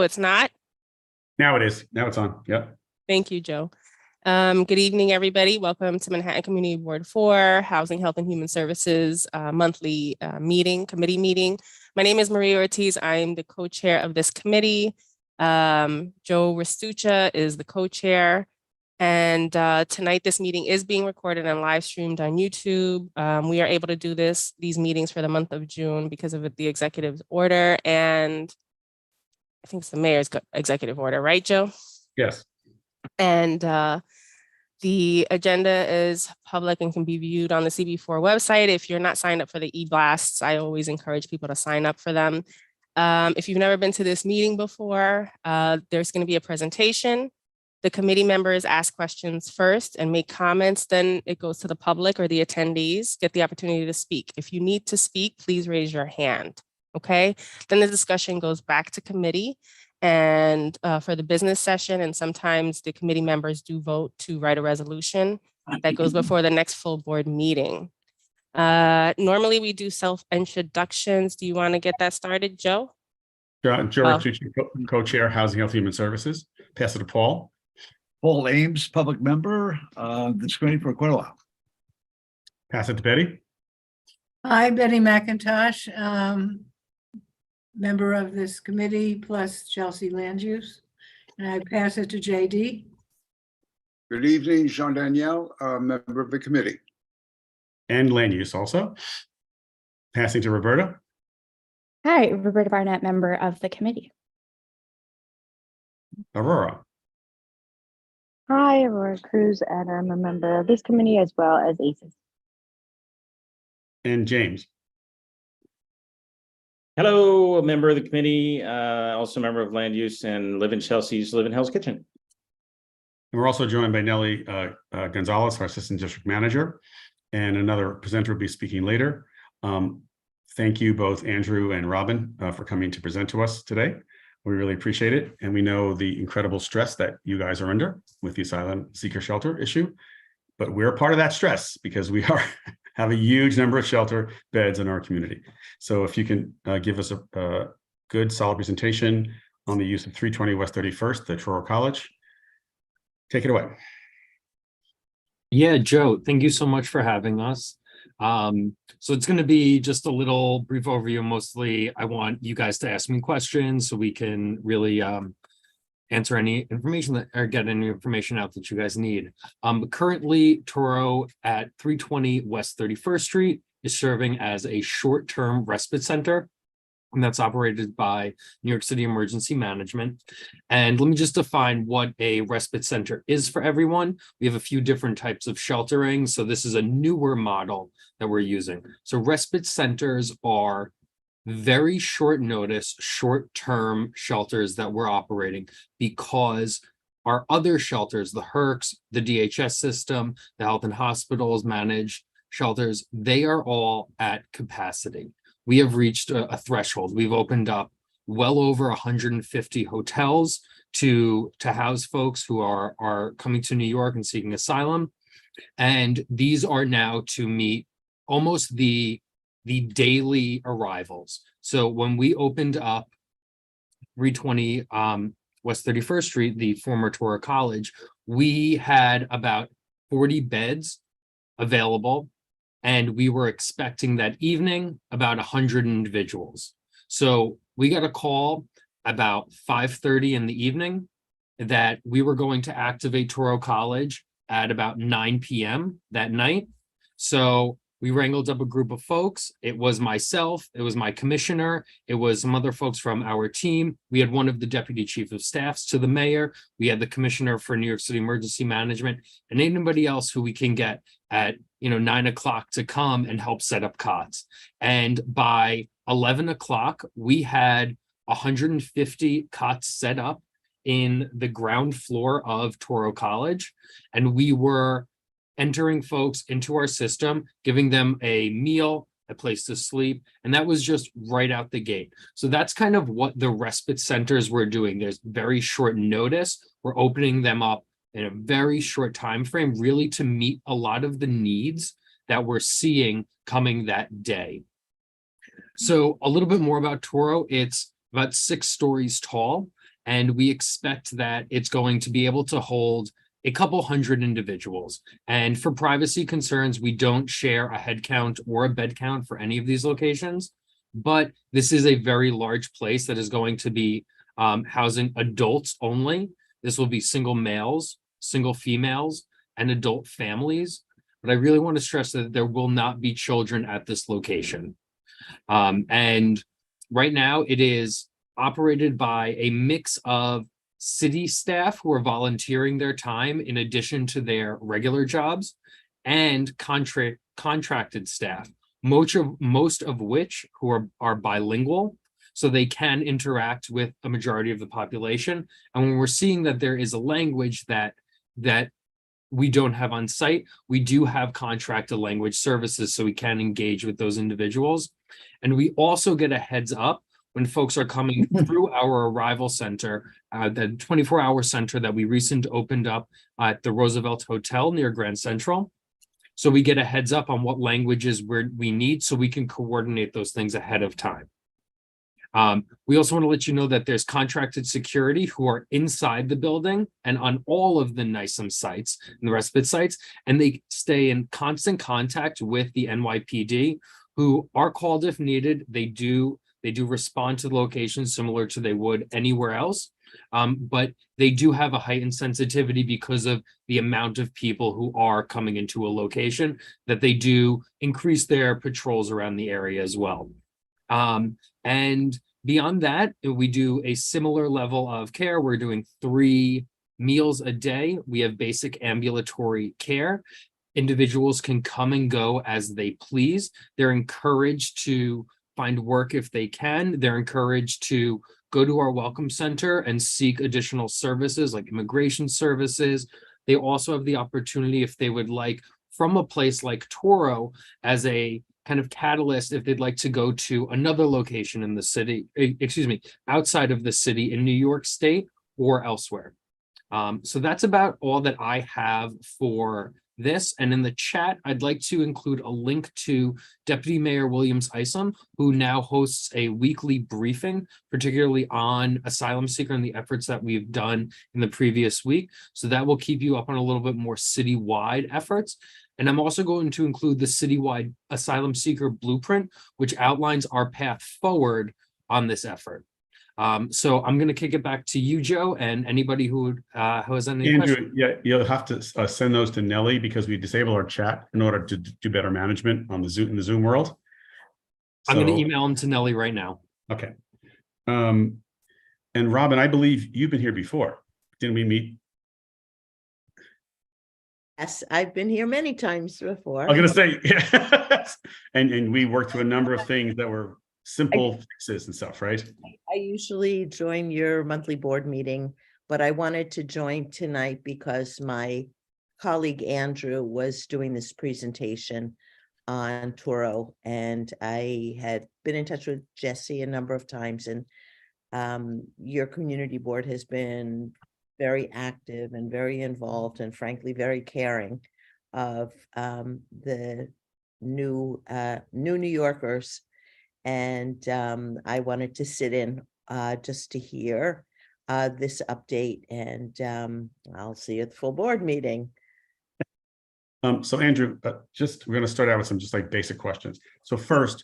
it's not? Now it is. Now it's on. Yep. Thank you, Joe. Good evening, everybody. Welcome to Manhattan Community Board 4, Housing, Health, and Human Services monthly committee meeting. My name is Maria Ortiz. I'm the co-chair of this committee. Joe Restuccia is the co-chair. And tonight, this meeting is being recorded and live streamed on YouTube. We are able to do these meetings for the month of June because of the executive's order. And I think it's the mayor's executive order, right, Joe? Yes. And the agenda is public and can be viewed on the CB4 website. If you're not signed up for the e-blasts, I always encourage people to sign up for them. If you've never been to this meeting before, there's going to be a presentation. The committee members ask questions first and make comments. Then it goes to the public or the attendees, get the opportunity to speak. If you need to speak, please raise your hand. Okay. Then the discussion goes back to committee and for the business session. And sometimes the committee members do vote to write a resolution that goes before the next full board meeting. Normally we do self-introductions. Do you want to get that started, Joe? Joe Restuccia, co-chair, Housing, Health, Human Services. Pass it to Paul. Paul Ames, public member of this committee for quite a while. Pass it to Betty. Hi, Betty McIntosh, member of this committee, plus Chelsea Land Use. And I pass it to JD. Good evening, Jean Danielle, member of the committee. And Land Use also. Passing to Roberta. Hi, Roberta Barnett, member of the committee. Aurora. Hi, Aurora Cruz, and I'm a member of this committee as well as ACES. And James. Hello, a member of the committee, also a member of Land Use and live in Chelsea's Live in Hell's Kitchen. And we're also joined by Nellie Gonzalez, our assistant district manager, and another presenter will be speaking later. Thank you both, Andrew and Robin, for coming to present to us today. We really appreciate it. And we know the incredible stress that you guys are under with the asylum seeker shelter issue, but we're part of that stress because we have a huge number of shelter beds in our community. So if you can give us a good solid presentation on the use of 320 West 31st, the Touro College, take it away. Yeah, Joe, thank you so much for having us. So it's going to be just a little brief overview. Mostly, I want you guys to ask me questions so we can really answer any information that or get any information out that you guys need. Currently, Touro at 320 West 31st Street is serving as a short-term respite center, and that's operated by New York City Emergency Management. And let me just define what a respite center is for everyone. We have a few different types of sheltering. So this is a newer model that we're using. So respite centers are very short notice, short-term shelters that we're operating because our other shelters, the HERCs, the DHS system, the health and hospitals managed shelters, they are all at capacity. We have reached a threshold. We've opened up well over 150 hotels to house folks who are coming to New York and seeking asylum. And these are now to meet almost the daily arrivals. So when we opened up 320 West 31st Street, the former Touro College, we had about 40 beds available. And we were expecting that evening about 100 individuals. So we got a call about 5:30 in the evening that we were going to activate Touro College at about 9 p.m. that night. So we wrangled up a group of folks. It was myself, it was my commissioner, it was some other folks from our team. We had one of the deputy chief of staffs to the mayor. We had the commissioner for New York City Emergency Management and anybody else who we can get at 9 o'clock to come and help set up cots. And by 11 o'clock, we had 150 cots set up in the ground floor of Touro College. And we were entering folks into our system, giving them a meal, a place to sleep. And that was just right out the gate. So that's kind of what the respite centers were doing. There's very short notice. We're opening them up in a very short time frame, really to meet a lot of the needs that we're seeing coming that day. So a little bit more about Touro. It's about 6 stories tall, And we expect that it's going to be able to hold a couple hundred individuals. And for privacy concerns, we don't share a head count or a bed count for any of these locations. But this is a very large place that is going to be housing adults only. This will be single males, single females, and adult families. But I really want to stress that there will not be children at this location. And right now it is operated by a mix of city staff who are volunteering their time in addition to their regular jobs, and contracted staff, most of which who are bilingual, so they can interact with a majority of the population. And when we're seeing that there is a language that we don't have on site, we do have contracted language services so we can engage with those individuals. And we also get a heads up when folks are coming through our arrival center, the 24-hour center that we recently opened up at the Roosevelt Hotel near Grand Central. So we get a heads up on what languages we need so we can coordinate those things ahead of time. We also want to let you know that there's contracted security who are inside the building and on all of the NISM sites and the respite sites, and they stay in constant contact with the NYPD, who are called if needed. They do respond to the location similar to they would anywhere else, but they do have a heightened sensitivity because of the amount of people who are coming into a location, that they do increase their patrols around the area as well. And beyond that, we do a similar level of care. We're doing 3 meals a day. We have basic ambulatory care. Individuals can come and go as they please. They're encouraged to find work if they can. They're encouraged to go to our welcome center and seek additional services like immigration services. They also have the opportunity, if they would like, from a place like Touro as a kind of catalyst, if they'd like to go to another location in the city, outside of the city in New York State or elsewhere. So that's about all that I have for this. And in the chat, I'd like to include a link to Deputy Mayor Williams Isom, who now hosts a weekly briefing, particularly on asylum seeker and the efforts that we've done in the previous week. So that will keep you up on a little bit more citywide efforts. And I'm also going to include the citywide asylum seeker blueprint, which outlines our path forward on this effort. So I'm going to kick it back to you, Joe, and anybody who has any questions. Andrew, yeah, you'll have to send those to Nellie because we disable our chat in order to do better management on the Zoom world. I'm going to email them to Nellie right now. Okay. And Robin, I believe you've been here before. Didn't we meet? Yes, I've been here many times before. I'm going to say, yes. And we worked through a number of things that were simple fixes and stuff, right? I usually join your monthly board meeting, but I wanted to join tonight because my colleague Andrew was doing this presentation on Touro, and I had been in touch with Jesse a number of times, and your community board has been very active and very involved and frankly very caring of the new New Yorkers. And I wanted to sit in just to hear this update, and I'll see you at the full board meeting. So Andrew, we're going to start out with some just like basic questions. So first,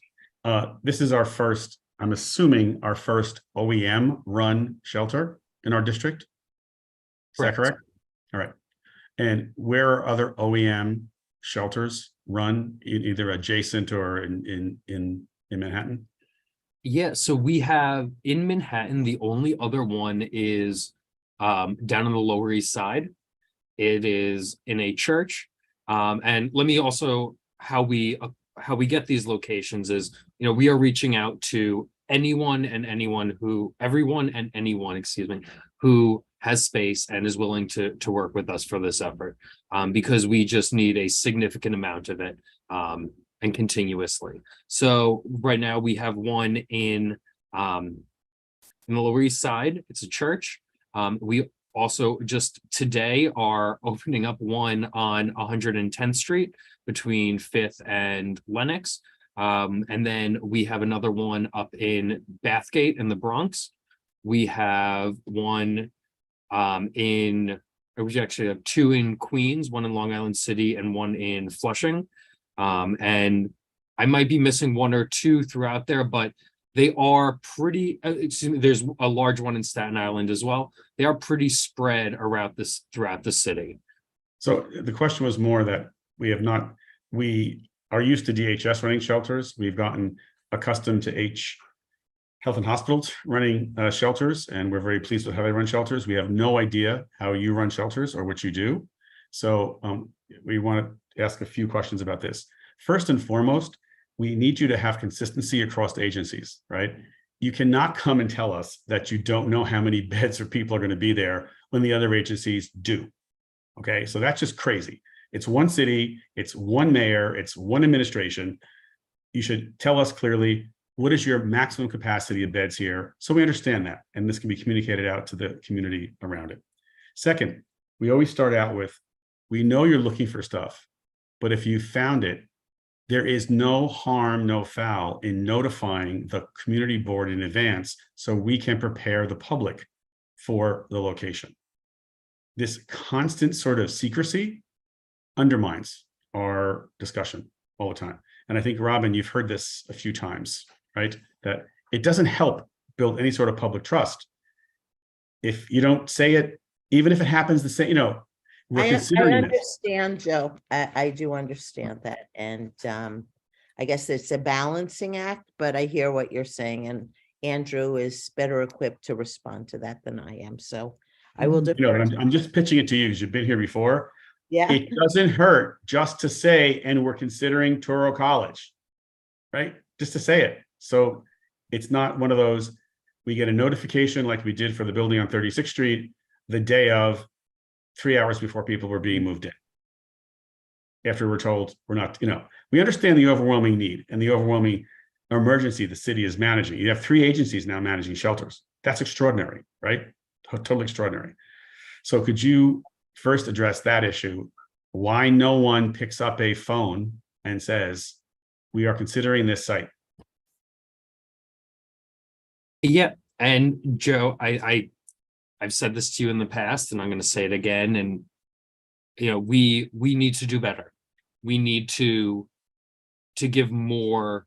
this is our first, I'm assuming our first OEM run shelter in our district. Is that correct? All right. And where are other OEM shelters run, either adjacent or in Manhattan? Yeah, so we have in Manhattan, the only other one is down on the Lower East Side. It is in a church. And let me also, how we get these locations is, we are reaching out to everyone and anyone who has space and is willing to work with us for this effort, because we just need a significant amount of it. And continuously. So right now we have one in the Lower East Side. It's a church. We also just today are opening up one on 110th Street between 5th and Lenox. And then we have another one up in Bathgate in the Bronx. We have one we actually have two in Queens, one in Long Island City and one in Flushing. And I might be missing one or two throughout there, but they are pretty, there's a large one in Staten Island as well. They are pretty spread around throughout the city. So the question was more that we are used to DHS running shelters. We've gotten accustomed to Health and Hospitals running shelters, and we're very pleased with how they run shelters. We have no idea how you run shelters or what you do. So we want to ask a few questions about this. First and foremost, we need you to have consistency across agencies, right? You cannot come and tell us that you don't know how many beds or people are going to be there when the other agencies do. Okay, so that's just crazy. It's one city, it's one mayor, it's one administration. You should tell us clearly, what is your maximum capacity of beds here? So we understand that, and this can be communicated out to the community around it. Second, we always start out with, we know you're looking for stuff, but if you found it, there is no harm, no foul in notifying the community board in advance so we can prepare the public for the location. This constant sort of secrecy undermines our discussion all the time. And I think, Robin, you've heard this a few times, right? That it doesn't help build any sort of public trust if you don't say it, even if it happens the same, we're I considering this. understand, Joe. I do understand that. And I guess it's a balancing act, but I hear what you're saying. And Andrew is better equipped to respond to that than I am. So I will defer. I'm just pitching it to you because you've been here before. Yeah. It doesn't hurt just to say, and we're considering Touro College, right? Just to say it. So it's not one of those, we get a notification like we did for the building on 36th Street the day of, 3 hours before people were being moved in. After we're told we're not, we understand the overwhelming need and the overwhelming emergency the city is managing. You have 3 agencies now managing shelters. That's extraordinary, right? Totally extraordinary. So could you first address that issue? Why no one picks up a phone and says, we are considering this site? Yeah, and Joe, I've said this to you in the past, and I'm going to say it again. And we need to do better. We need to give more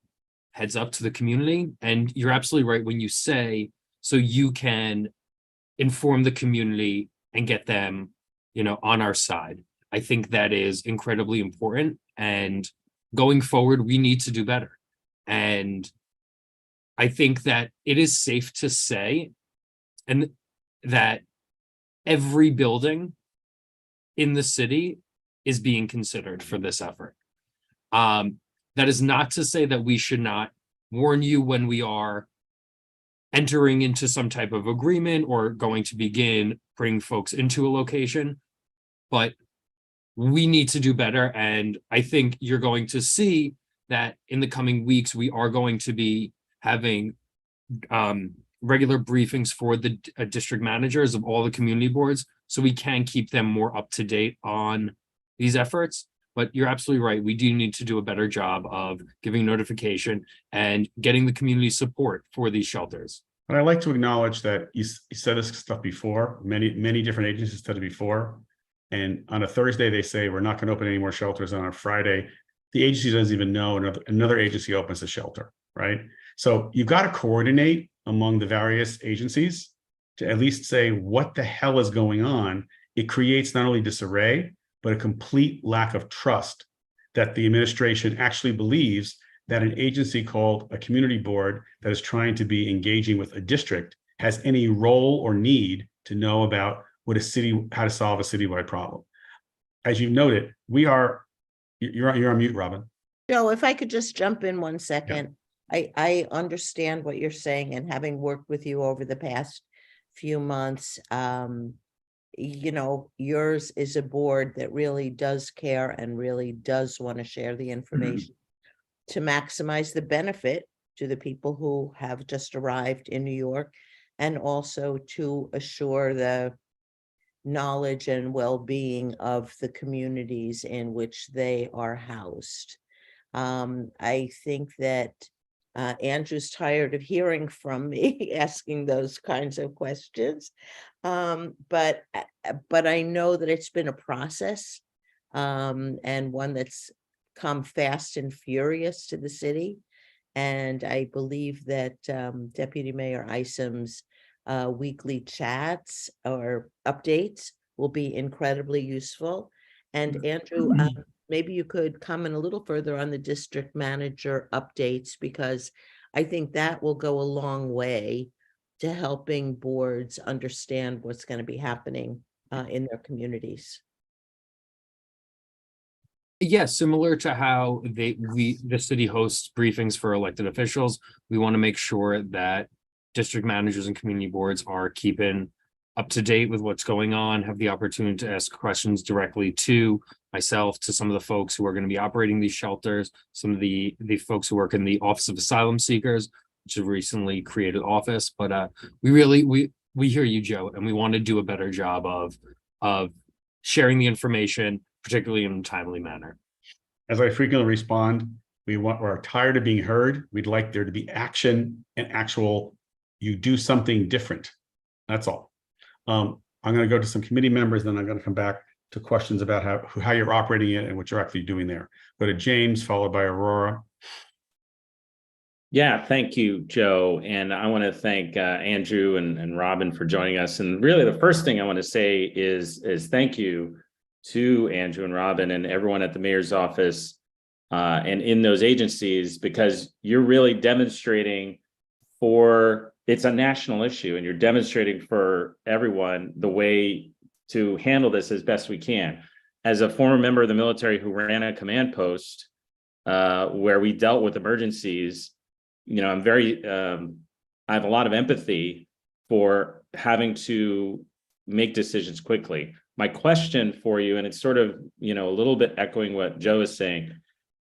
heads up to the community. And you're absolutely right when you say so you can inform the community and get them, on our side. I think that is incredibly important. And going forward, we need to do better. And I think that it is safe to say, and that every building in the city is being considered for this effort. That is not to say that we should not warn you when we are entering into some type of agreement or going to begin bringing folks into a location, but we need to do better. And I think you're going to see that in the coming weeks, we are going to be having regular briefings for the district managers of all the community boards, so we can keep them more up to date on these efforts. But you're absolutely right. We do need to do a better job of giving notification and getting the community support for these shelters. And I'd like to acknowledge that you said this stuff before. Many different agencies said it before. And on a Thursday, they say, we're not going to open any more shelters. On a Friday, the agency doesn't even know another agency opens a shelter, right? So you've got to coordinate among the various agencies to at least say what the hell is going on. It creates not only disarray, but a complete lack of trust that the administration actually believes that an agency called a community board that is trying to be engaging with a district has any role or need to know about how to solve a citywide problem. As you've noted, you're on mute, Robin. Joe, if I could just jump in 1 second. Yeah. I understand what you're saying, and having worked with you over the past few months, yours is a board that really does care and really does want to share the information to maximize the benefit to the people who have just arrived in New York, and also to assure the knowledge and well-being of the communities in which they are housed. I think that Andrew's tired of hearing from me asking those kinds of questions. But I know that it's been a process, and one that's come fast and furious to the city. And I believe that Deputy Mayor Isom's weekly chats or updates will be incredibly useful. And Andrew, maybe you could comment a little further on the district manager updates, because I think that will go a long way to helping boards understand what's going to be happening in their communities. Yeah, similar to how the city hosts briefings for elected officials, we want to make sure that district managers and community boards are keeping up to date with what's going on, have the opportunity to ask questions directly to myself, to some of the folks who are going to be operating these shelters, some of the folks who work in the Office of Asylum Seekers, which is a recently created office. But we hear you, Joe, and we want to do a better job of sharing the information, particularly in a timely manner. As I frequently respond, we're tired of being heard. We'd like there to be action and actual, you do something different. That's all. I'm going to go to some committee members, then I'm going to come back to questions about how you're operating it and what you're actually doing there. Go to James, followed by Aurora. Yeah, thank you, Joe. And I want to thank Andrew and Robin for joining us. And really the first thing I want to say is thank you to Andrew and Robin and everyone at the mayor's office and in those agencies, because you're really demonstrating it's a national issue, and you're demonstrating for everyone the way to handle this as best we can. As a former member of the military who ran a command post where we dealt with emergencies, you know, I have a lot of empathy for having to make decisions quickly. My question for you, and it's sort of, you know, a little bit echoing what Joe is saying,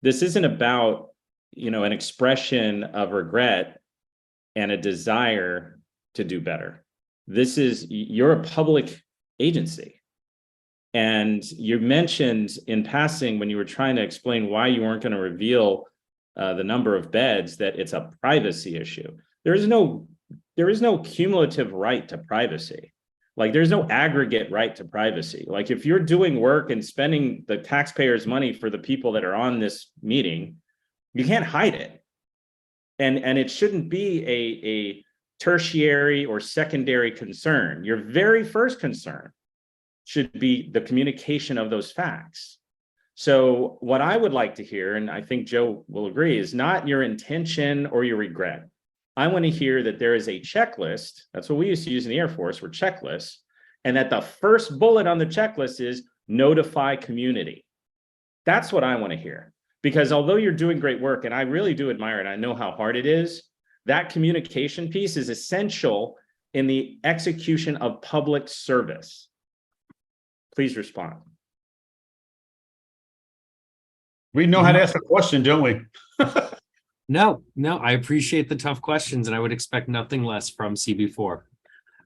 this isn't about, you know, an expression of regret and a desire to do better. You're a public agency. And you mentioned in passing when you were trying to explain why you weren't going to reveal the number of beds, that it's a privacy issue. There is no cumulative right to privacy. Like, there's no aggregate right to privacy. Like, if you're doing work and spending the taxpayers' money for the people that are on this meeting, you can't hide it. And it shouldn't be a tertiary or secondary concern. Your very first concern should be the communication of those facts. So what I would like to hear, and I think Joe will agree, is not your intention or your regret. I want to hear that there is a checklist. That's what we used to use in the Air Force, were checklists. And that the first bullet on the checklist is notify community. That's what I want to hear. Because although you're doing great work, and I really do admire it, I know how hard it is, that communication piece is essential in the execution of public service. Please respond. We know how to ask a question, don't we? No, I appreciate the tough questions, and I would expect nothing less from CB4.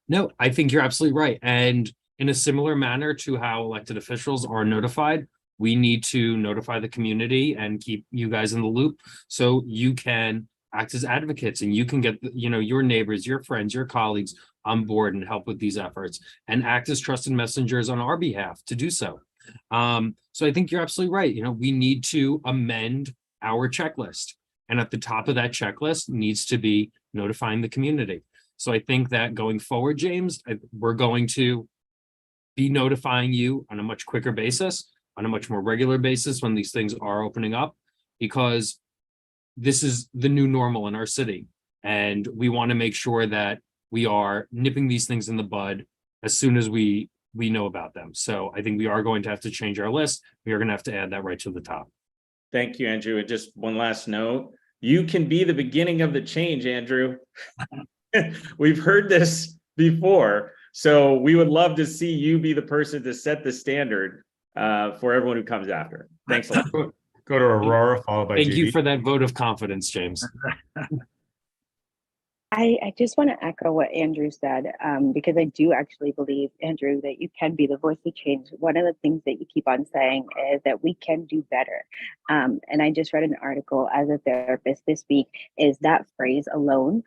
No, I think you're absolutely right. And in a similar manner to how elected officials are notified, we need to notify the community and keep you guys in the loop so you can act as advocates and you can get, you know, your neighbors, your friends, your colleagues on board and help with these efforts and act as trusted messengers on our behalf to do so. So I think you're absolutely right. You know, we need to amend our checklist, and at the top of that checklist needs to be notifying the community. So I think that going forward, James, we're going to be notifying you on a much quicker basis, on a much more regular basis when these things are opening up, because this is the new normal in our city. And we want to make sure that we are nipping these things in the bud as soon as we know about them. So I think we are going to have to change our list. We are going to have to add that right to the top. Thank you, Andrew. And just one last note, you can be the beginning of the change, Andrew. We've heard this before. So we would love to see you be the person to set the standard for everyone who comes after. Thanks a lot. Go to Aurora, followed by Thank you JD. for that vote of confidence, James. I just want to echo what Andrew said, because I do actually believe, Andrew, that you can be the voice of change. One of the things that you keep on saying is that we can do better. And I just read an article as a therapist this week, is that phrase alone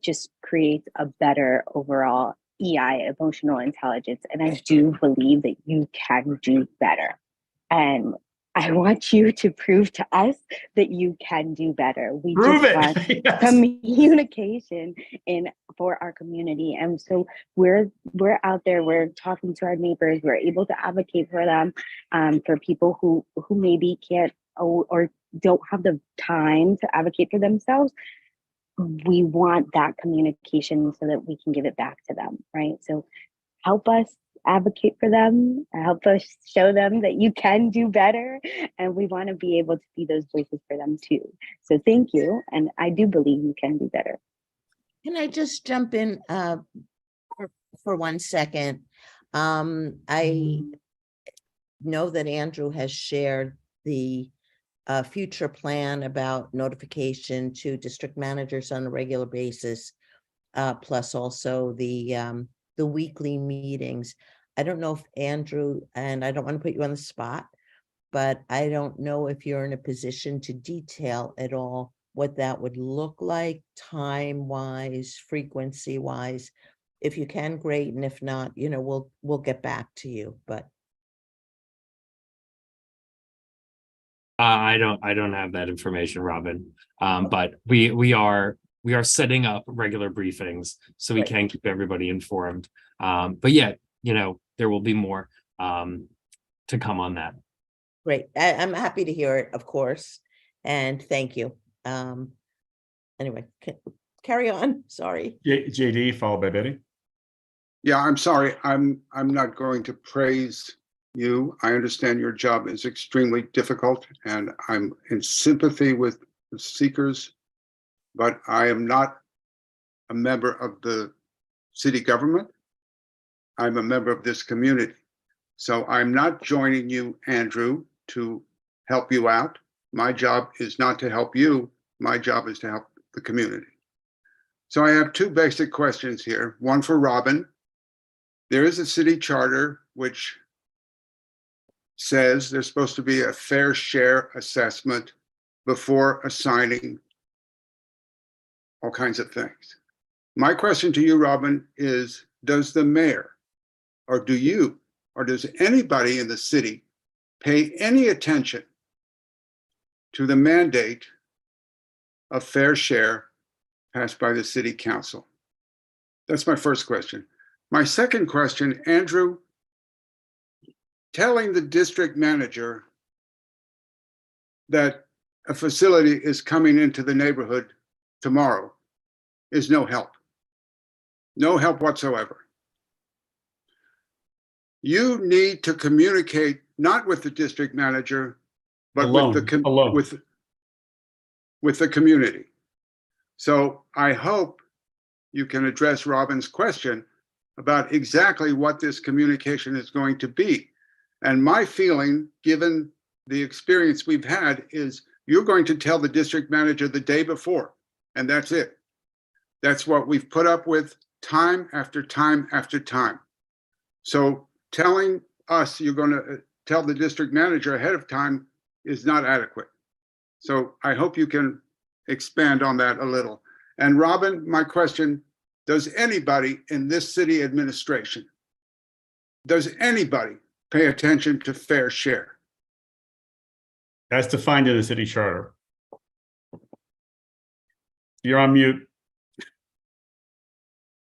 just creates a better overall EI, emotional intelligence. And I do believe that you can do better. And I want you to prove to us that you can do better. We Prove just it. want Yes. communication in for our community. And so we're out there, we're talking to our neighbors, we're able to advocate for them, for people who maybe can't or don't have the time to advocate for themselves. We want that communication so that we can give it back to them, right? So help us advocate for them, help us show them that you can do better, and we want to be able to be those voices for them too. So thank you, and I do believe you can do better. Can I just jump in for 1 second? I know that Andrew has shared the future plan about notification to district managers on a regular basis, plus also the weekly meetings. I don't know if Andrew, and I don't want to put you on the spot, but I don't know if you're in a position to detail at all what that would look like, time-wise, frequency-wise. If you can, great, and if not, we'll get back to you, but. I don't have that information, Robin. But we are setting up regular briefings so we Right. can keep everybody informed. But yeah, there will be more to come on that. Great. I'm happy to hear it, of course, and thank you. Anyway, carry on. Sorry. JD, followed by Betty. Yeah, I'm sorry. I'm not going to praise you. I understand your job is extremely difficult, and I'm in sympathy with the seekers, but I am not a member of the city government. I'm a member of this community. So I'm not joining you, Andrew, to help you out. My job is not to help you. My job is to help the community. So I have two basic questions here. One for Robin. There is a city charter which says there's supposed to be a fair share assessment before assigning all kinds of things. My question to you, Robin, is does the mayor, or do you, or does anybody in the city pay any attention to the mandate of fair share passed by the city council? That's my first question. My second question, Andrew, telling the district manager that a facility is coming into the neighborhood tomorrow is no help. No help whatsoever. You need to communicate not with the district manager, but Alone. with the community. So I hope you can address Robin's question about exactly what this communication is going to be. And my feeling, given the experience we've had, is you're going to tell the district manager the day before, and that's it. That's what we've put up with time after time after time. So telling us you're going to tell the district manager ahead of time is not adequate. So I hope you can expand on that a little. And Robin, my question, does anybody in this city administration, does anybody pay attention to fair share? As defined in the city charter. You're on mute.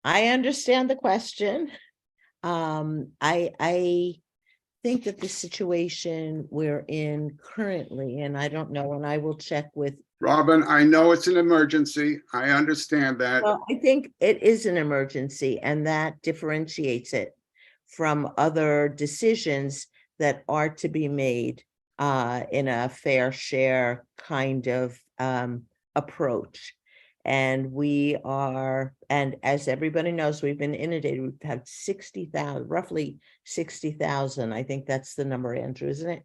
I understand the question. I think that the situation we're in currently, and I don't know, and I will check with. Robin, I know it's an emergency. I understand that. Well, I think it is an emergency, and that differentiates it from other decisions that are to be made in a fair share kind of approach. And we are, and as everybody knows, we've been inundated. We've had 60,000, roughly 60,000. I think that's the number, Andrew, isn't it?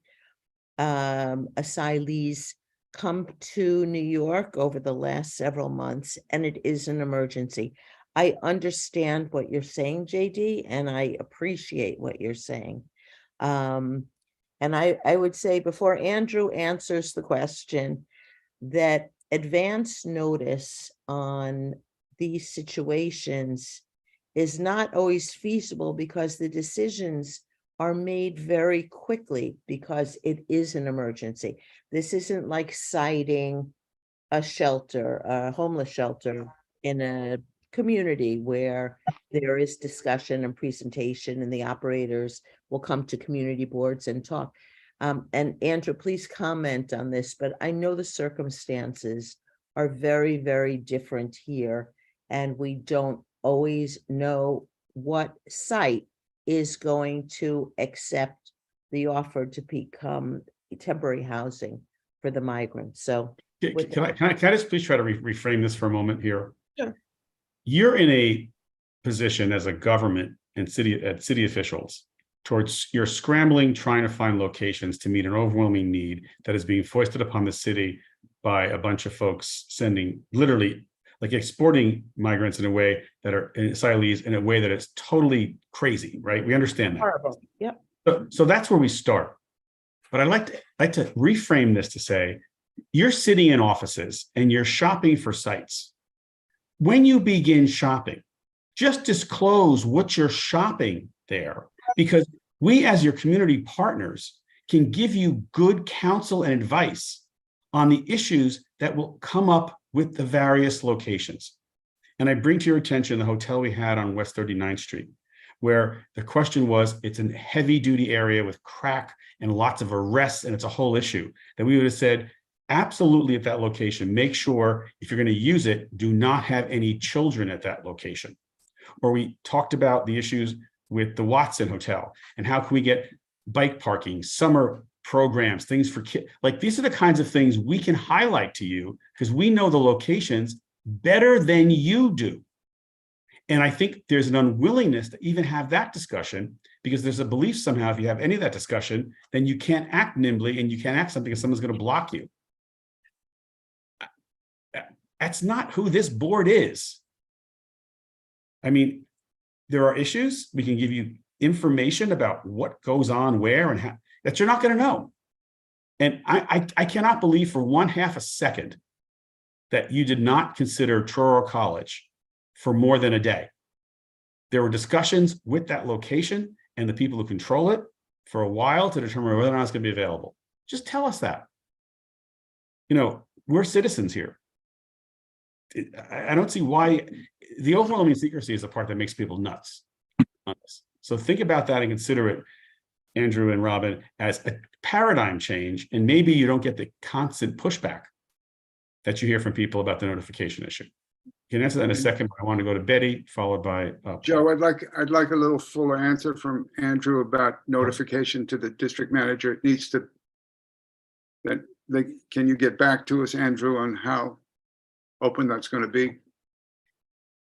Asylees come to New York over the last several months, and it is an emergency. I understand what you're saying, JD, and I appreciate what you're saying. And I would say, before Andrew answers the question, that advance notice on these situations is not always feasible, because the decisions are made very quickly because it is an emergency. This isn't like citing a shelter, a homeless shelter in a community where there is discussion and presentation and the operators will come to community boards and talk. And Andrew, please comment on this, but I know the circumstances are very, very different here, and we don't always know what site is going to accept the offer to become temporary housing for the migrants. So Can I just please try to reframe this for a moment here? Sure. You're in a position as a government and city officials towards, you're scrambling, trying to find locations to meet an overwhelming need that is being foisted upon the city by a bunch of folks sending, literally like exporting migrants in a way that are asylees in a way that is totally crazy, right? We understand that. horrible. Yep. So that's where we start. But I'd like to reframe this to say, you're sitting in offices and you're shopping for sites. When you begin shopping, just disclose what you're shopping there, because we as your community partners can give you good counsel and advice on the issues that will come up with the various locations. And I bring to your attention the hotel we had on West 39th Street, where the question was, it's a heavy duty area with crack and lots of arrests, and it's a whole issue. That we would have said, absolutely, at that location, make sure if you're going to use it, do not have any children at that location. Or we talked about the issues with the Watson Hotel and how can we get bike parking, summer programs, things for kids. Like, these are the kinds of things we can highlight to you because we know the locations better than you do. And I think there's an unwillingness to even have that discussion, because there's a belief somehow if you have any of that discussion, then you can't act nimbly and you can't act something because someone's going to block you. That's not who this board is. I mean, there are issues. We can give you information about what goes on where and how, that you're not going to know. And I cannot believe for 1/2 a second that you did not consider Touro College for more than a day. There were discussions with that location and the people who control it for a while to determine whether or not it's going to be available. Just tell us that. You know, we're citizens here. I don't see why the overwhelming secrecy is the part that makes people nuts. So think about that and consider it, Andrew and Robin, as a paradigm change. And maybe you don't get the constant pushback that you hear from people about the notification issue. You can answer that in a second, but I want to go to Betty, followed by Joe, I'd like a little fuller answer from Andrew about notification to the district manager. It needs to, can you get back to us, Andrew, on how open that's going to be?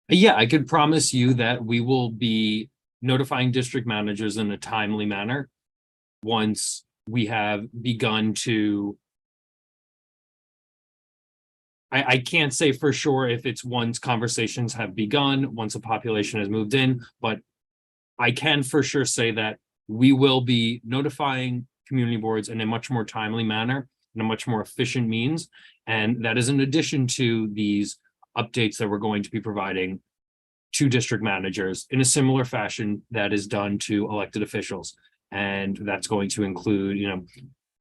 Yeah, I could promise you that we will be notifying district managers in a timely manner once we have begun to. I can't say for sure if it's once conversations have begun, once a population has moved in, but I can for sure say that we will be notifying community boards in a much more timely manner, in a much more efficient means. And that is in addition to these updates that we're going to be providing to district managers in a similar fashion that is done to elected officials. And that's going to include, you know,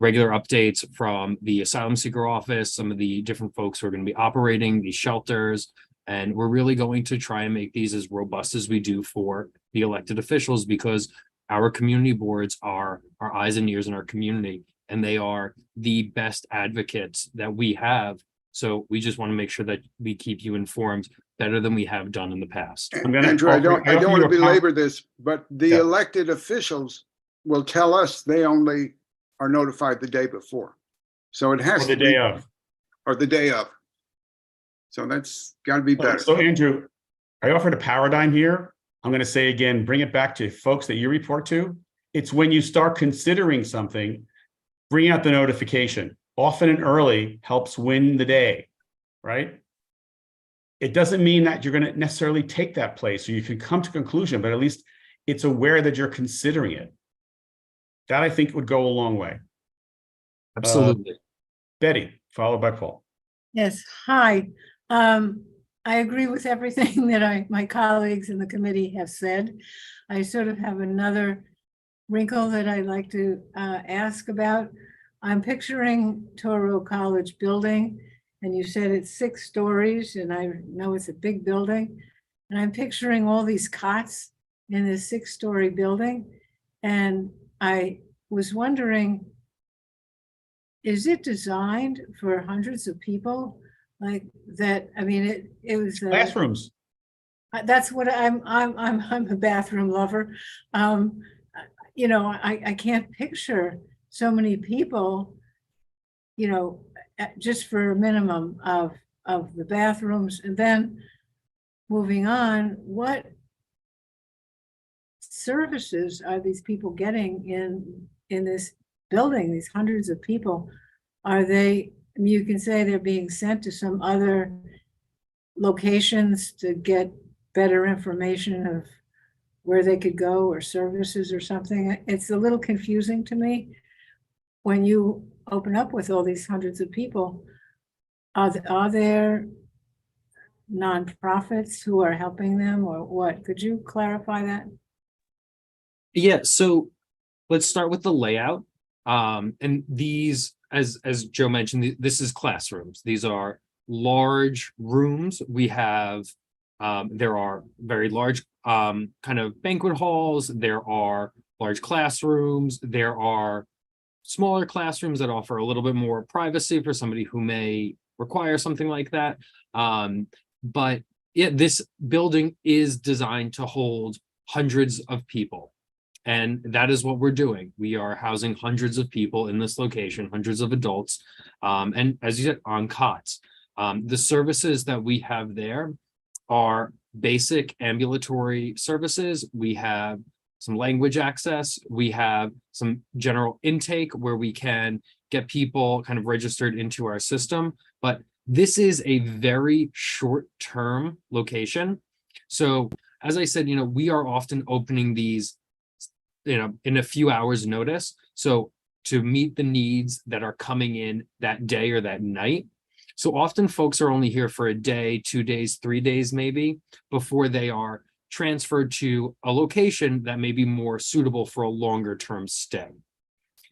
regular updates from the asylum seeker office, some of the different folks who are going to be operating these shelters. And we're really going to try and make these as robust as we do for the elected officials, because our community boards are our eyes and ears in our community, and they are the best advocates that we have. So we just want to make sure that we keep you informed better than we have done in the past. Andrew, I don't want to belabor this, but the elected officials will tell us they only are notified the day before. So it has to be the day of. Or the day of. So that's got to be better. So Andrew, I offered a paradigm here. I'm going to say again, bring it back to folks that you report to. It's when you start considering something, bring out the notification. often and early helps win the day, right? It doesn't mean that you're going to necessarily take that place, or you can come to a conclusion, but at least it's aware that you're considering it. That I think would go a long way. Absolutely. Betty, followed by Paul. Yes, hi. I agree with everything that my colleagues in the committee have said. I sort of have another wrinkle that I'd like to ask about. I'm picturing Touro College building, and you said it's 6 stories, and I know it's a big building. And I'm picturing all these cots in this 6-story building. And I was wondering, is it designed for hundreds of people like that? I mean, it was Classrooms. that's what I'm a bathroom lover. You know, I can't picture so many people, you know, just for a minimum of the bathrooms. And then moving on, what services are these people getting in this building, these hundreds of people? Are they, I mean, you can say they're being sent to some other locations to get better information of where they could go or services or something. It's a little confusing to me. When you open up with all these hundreds of people, are there nonprofits who are helping them, or what? Could you clarify that? Yeah, so let's start with the layout. And these, as Joe mentioned, this is classrooms. These are large rooms. We have, there are very large kind of banquet halls. There are large classrooms. There are smaller classrooms that offer a little bit more privacy for somebody who may require something like that. But yeah, this building is designed to hold hundreds of people. And that is what we're doing. We are housing hundreds of people in this location, hundreds of adults, and as you said, on cots. The services that we have there are basic ambulatory services. We have some language access. We have some general intake where we can get people kind of registered into our system. But this is a very short-term location. So as I said, we are often opening these in a few hours notice. So to meet the needs that are coming in that day or that night. So often folks are only here for a day, 2 days, 3 days, maybe, before they are transferred to a location that may be more suitable for a longer term stay.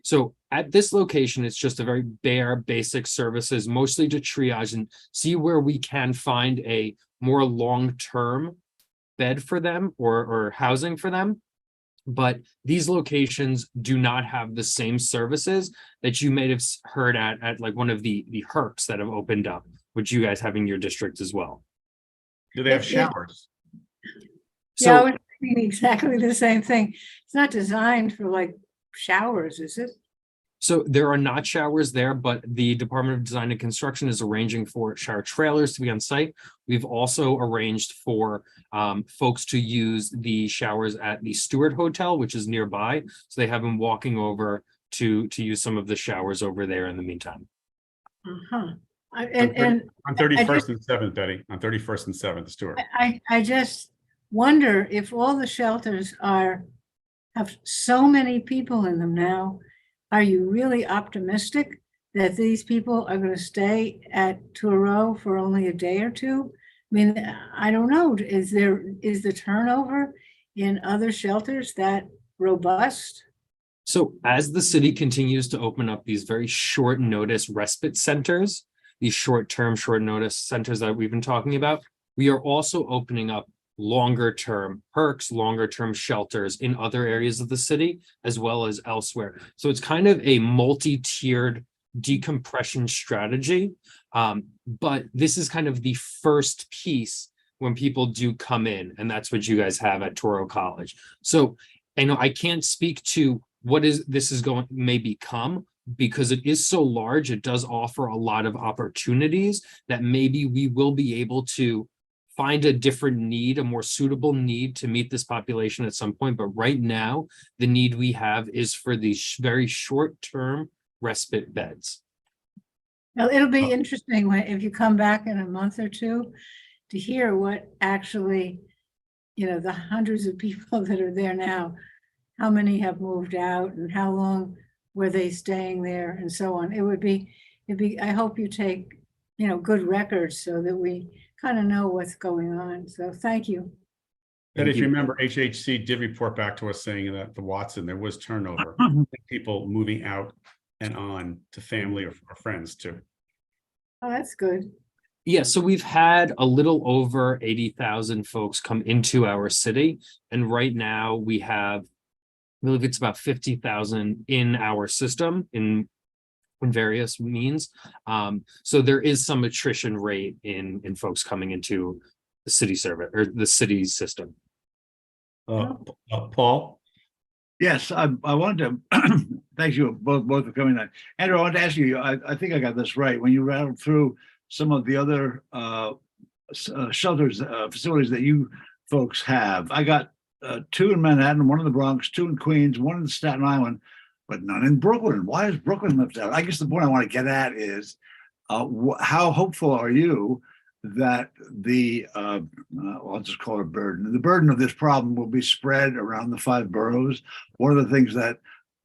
So at this location, it's just a very bare, basic services, mostly to triage and see where we can find a more long-term bed for them or housing for them. But these locations do not have the same services that you may have heard at like one of the HERCs that have opened up, which you guys have in your district as well. Do they have showers? Yeah, I So was thinking exactly the same thing. It's not designed for like showers, is it? So there are not showers there, but the Department of Design and Construction is arranging for shower trailers to be on site. We've also arranged for folks to use the showers at the Stewart Hotel, which is nearby. So they have them walking over to use some of the showers over there in the meantime. Uh-huh. On 31st and 7th, Betty, on 31st and 7th, Stuart. I just wonder if all the shelters have so many people in them now. Are you really optimistic that these people are going to stay at Touro for only a day or two? I mean, I don't know. Is the turnover in other shelters that robust? So as the city continues to open up these very short notice respite centers, these short-term, short notice centers that we've been talking about, we are also opening up longer term HERCs, longer term shelters in other areas of the city, as well as elsewhere. So it's kind of a multi-tiered decompression strategy. But this is kind of the first piece when people do come in, and that's what you guys have at Touro College. So I know I can't speak to what this is going may become, because it is so large. It does offer a lot of opportunities that maybe we will be able to find a different need, a more suitable need to meet this population at some point. But right now, the need we have is for these very short-term respite beds. Well, it'll be interesting when, if you come back in a month or two, to hear what actually, the hundreds of people that are there now, how many have moved out and how long were they staying there and so on. I hope you take, good records so that we kind of know what's going on. So thank you. But Thank if you you. remember, HHC did report back to us saying that the Watson, there was turnover, people moving out and on to family or friends too. Oh, that's good. Yeah, so we've had a little over 80,000 folks come into our city. And right now we have, I believe it's about 50,000 in our system in various means. So there is some attrition rate in folks coming into the city service or the city's system. Paul? Yes, I wanted to thank you both for coming on. Andrew, I wanted to ask you, I think I got this right. When you rattled through some of the other shelters, facilities that you folks have, I got 2 in Manhattan, 1 in the Bronx, 2 in Queens, 1 in Staten Island, but none in Brooklyn. Why is Brooklyn left out? I guess the point I want to get at is how hopeful are you that I'll just call it a burden. The burden of this problem will be spread around the 5 boroughs. One of the things that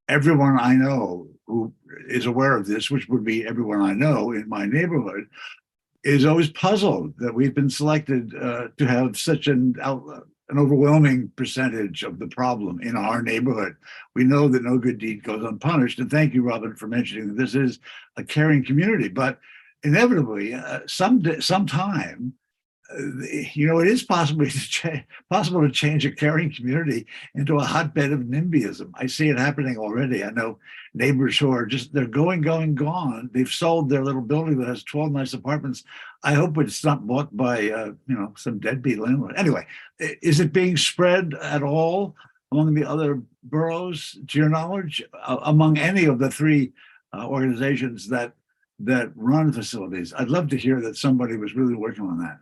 everyone I know who is aware of this, which would be everyone I know in my neighborhood, is always puzzled that we've been selected to have such an overwhelming percentage of the problem in our neighborhood. We know that no good deed goes unpunished. And thank you, Robin, for mentioning that this is a caring community. But inevitably, sometime, it is possible to change a caring community into a hotbed of NIMBYism. I see it happening already. I know neighbors who are they're going, gone. They've sold their little building that has 12 nice apartments. I hope it's not bought by, some deadbeat landlord. Anyway, is it being spread at all among the other boroughs, to your knowledge, among any of the 3 organizations that run facilities? I'd love to hear that somebody was really working on that.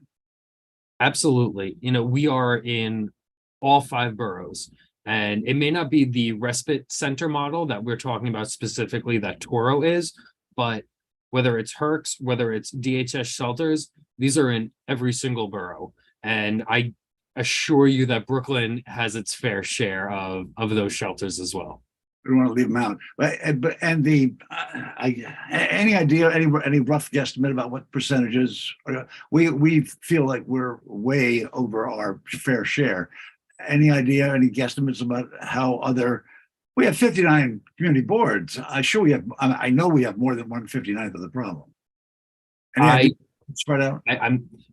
Absolutely. We are in all 5 boroughs, and it may not be the respite center model that we're talking about specifically that Touro is, but whether it's Herx, whether it's DHS shelters, these are in every single borough. And I assure you that Brooklyn has its fair share of those shelters as well. We don't want to leave them out. Any idea, any rough guesstimate about what percentages? We feel like we're way over our fair share. Any idea, any guesstimates about how we have 59 community boards. I know we have more than 1/59th of the problem. Spread out?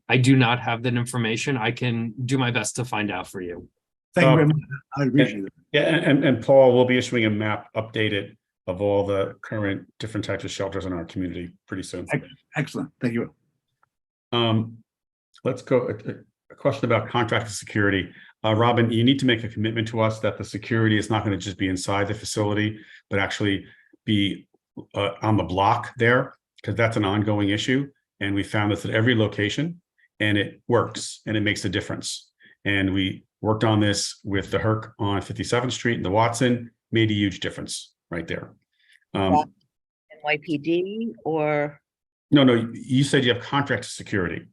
I do not have that information. I can do my best to find out for you. Thank you very much. I appreciate it. Yeah, and Paul, we'll be issuing a map updated of all the current different types of shelters in our community pretty soon. Excellent. Thank you. Let's go. A question about contracted security. Robin, you need to make a commitment to us that the security is not going to just be inside the facility, but actually be on the block there, because that's an ongoing issue. And we found this at every location, and it works, and it makes a difference. And we worked on this with the Herc on 57th Street and the Watson, made a huge difference right there. NYPD or? No, you said you have contracted security.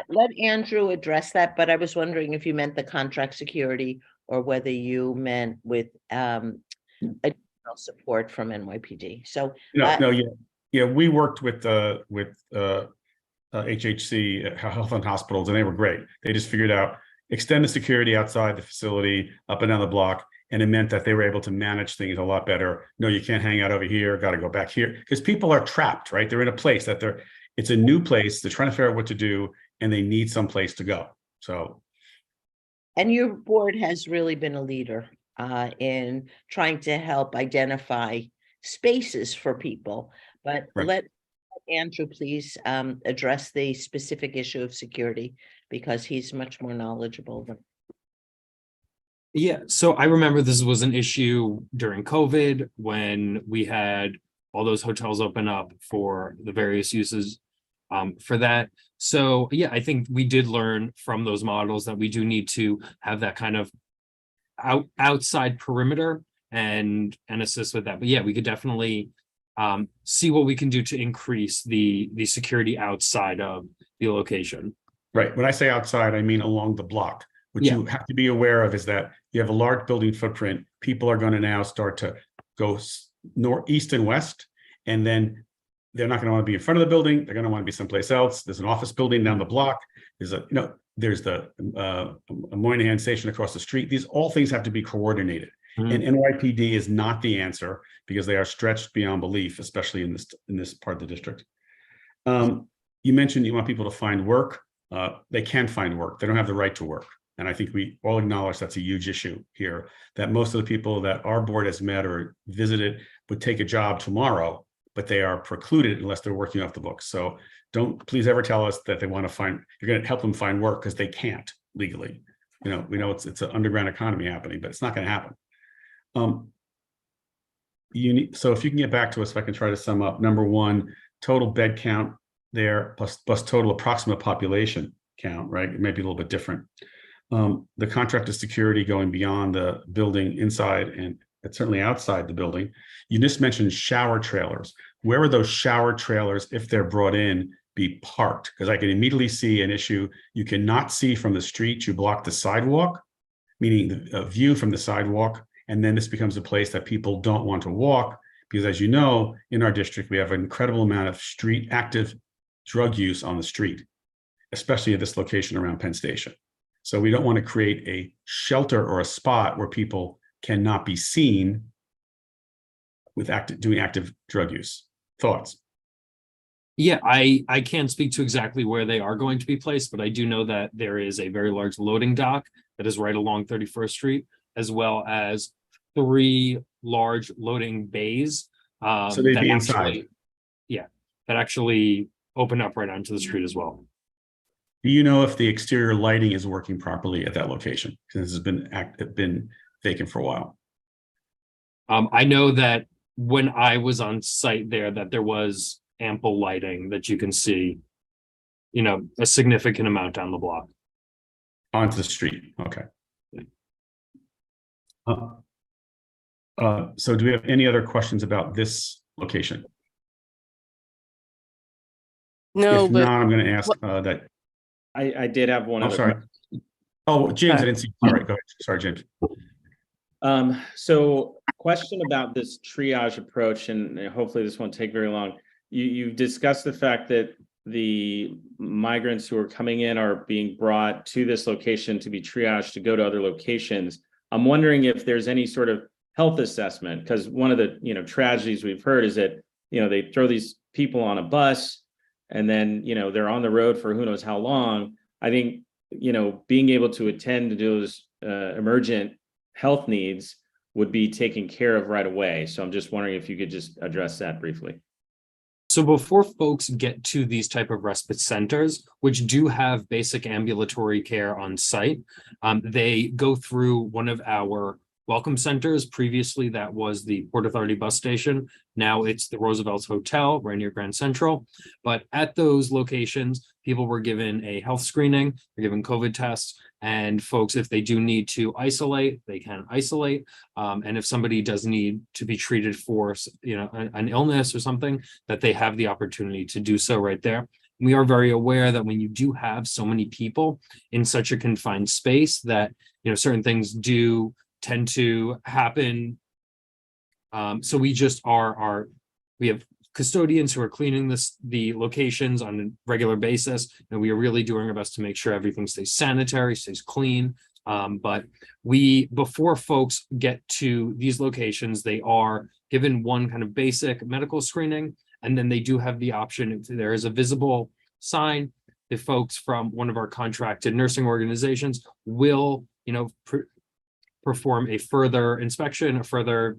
Let Andrew address that, but I was wondering if you meant the contract security or whether you meant with additional support from NYPD. So yeah, we worked with HHC, Health and Hospitals, and they were great. They just figured out extend the security outside the facility, up and down the block, and it meant that they were able to manage things a lot better. No, you can't hang out over here, got to go back here, because people are trapped, right? They're in a place that it's a new place, they're trying to figure out what to do, and they need some place to go. So. And your board has really been a leader in trying to help identify spaces for people, but right. Let Andrew please address the specific issue of security, because he's much more knowledgeable than. Yeah, so I remember this was an issue during COVID when we had all those hotels open up for the various uses for that. So yeah, I think we did learn from those models that we do need to have that kind of outside perimeter and assist with that. But yeah, we could definitely see what we can do to increase the security outside of the location. Right. When I say outside, I mean along the block. What Yeah. you have to be aware of is that you have a large building footprint. People are going to now start to go northeast and west, and then they're not going to want to be in front of the building. They're going to want to be someplace else. There's an office building down the block. There's there's the Moynihan Station across the street. These all things have to be coordinated. And NYPD is not the answer because they are stretched beyond belief, especially in this part of the district. You mentioned you want people to find work. They can find work. They don't have the right to work. And I think we all acknowledge that's a huge issue here, that most of the people that our board has met or visited would take a job tomorrow, but they are precluded unless they're working off the books. So don't please ever tell us that they want to find, you're going to help them find work, because they can't legally. We know it's an underground economy happening, but it's not going to happen. So if you can get back to us, if I can try to sum up, number one, total bed count there plus total approximate population count, right? It may be a little bit different. The contracted security going beyond the building inside and certainly outside the building. You just mentioned shower trailers. Where would those shower trailers, if they're brought in, be parked? Because I can immediately see an issue. You cannot see from the street. You block the sidewalk, meaning a view from the sidewalk. And then this becomes a place that people don't want to walk, because as you know, in our district, we have an incredible amount of active drug use on the street, especially at this location around Penn Station. So we don't want to create a shelter or a spot where people cannot be seen with doing active drug use. Thoughts? Yeah, I can't speak to exactly where they are going to be placed, but I do know that there is a very large loading dock that is right along 31st Street, as well as 3 large loading bays. So they'd be inside. That actually open up right onto the street as well. Do you know if the exterior lighting is working properly at that location? Because this has been vacant for a while. I know that when I was on site there, that there was ample lighting that you can see, a significant amount down the block. Onto the street, okay. So do we have any other questions about this location? No, If but not, I'm going to ask that. I did have one Oh, other sorry. question. Oh, James, I didn't see. All right, go ahead. Sorry, James. So question about this triage approach, and hopefully this won't take very long. You discussed the fact that the migrants who are coming in are being brought to this location to be triaged to go to other locations. I'm wondering if there's any sort of health assessment, because one of the tragedies we've heard is that they throw these people on a bus and then they're on the road for who knows how long. I think being able to attend to those emergent health needs would be taken care of right away. So I'm just wondering if you could just address that briefly. So before folks get to these type of respite centers, which do have basic ambulatory care on site, they go through one of our welcome centers. Previously, that was the Port Authority bus station. Now it's the Roosevelt's Hotel right near Grand Central. But at those locations, people were given a health screening, they're given COVID tests, and folks, if they do need to isolate, they can isolate. And if somebody does need to be treated for an illness or something, that they have the opportunity to do so right there. We are very aware that when you do have so many people in such a confined space, that certain things do tend to happen. So we just we have custodians who are cleaning the locations on a regular basis, and we are really doing our best to make sure everything stays sanitary, stays clean. But before folks get to these locations, they are given one kind of basic medical screening, and then they do have the option, if there is a visible sign, if folks from one of our contracted nursing organizations will, perform a further inspection, a further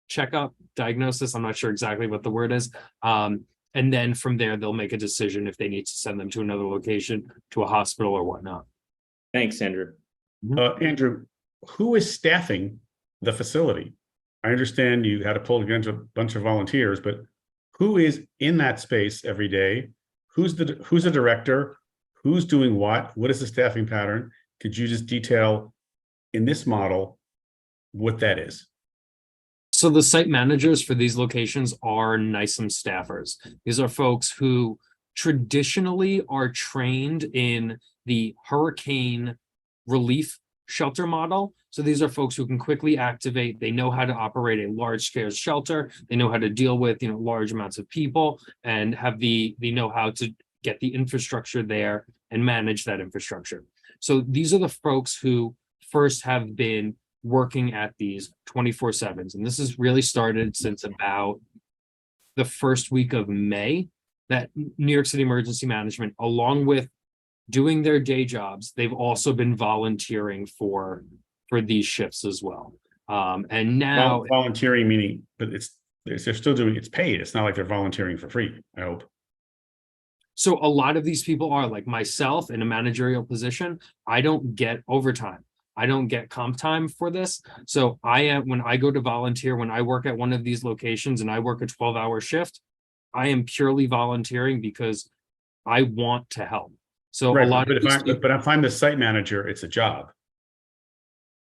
checkup, diagnosis. I'm not sure exactly what the word is. And then from there, they'll make a decision if they need to send them to another location, to a hospital or whatnot. Thanks, Andrew. Andrew, who is staffing the facility? I understand you had to pull together a bunch of volunteers, but who is in that space every day? Who's the director? Who's doing what? What is the staffing pattern? Could you just detail in this model what that is? So the site managers for these locations are NICEM staffers. These are folks who traditionally are trained in the hurricane relief shelter model. So these are folks who can quickly activate. They know how to operate a large scale shelter. They know how to deal with, large amounts of people and have the know-how to get the infrastructure there and manage that infrastructure. So these are the folks who first have been working at these 24/7s. And this has really started since about the first week of May, that New York City Emergency Management, along with doing their day jobs, they've also been volunteering for these shifts as well. And now Volunteering meaning, but they're still doing, it's paid. It's not like they're volunteering for free, I hope. so a lot of these people are like myself in a managerial position. I don't get overtime. I don't get comp time for this. So when I go to volunteer, when I work at one of these locations and I work a 12-hour shift, I am purely volunteering because I want to help. So Right, a lot but of these people, if I'm the site manager, it's a job.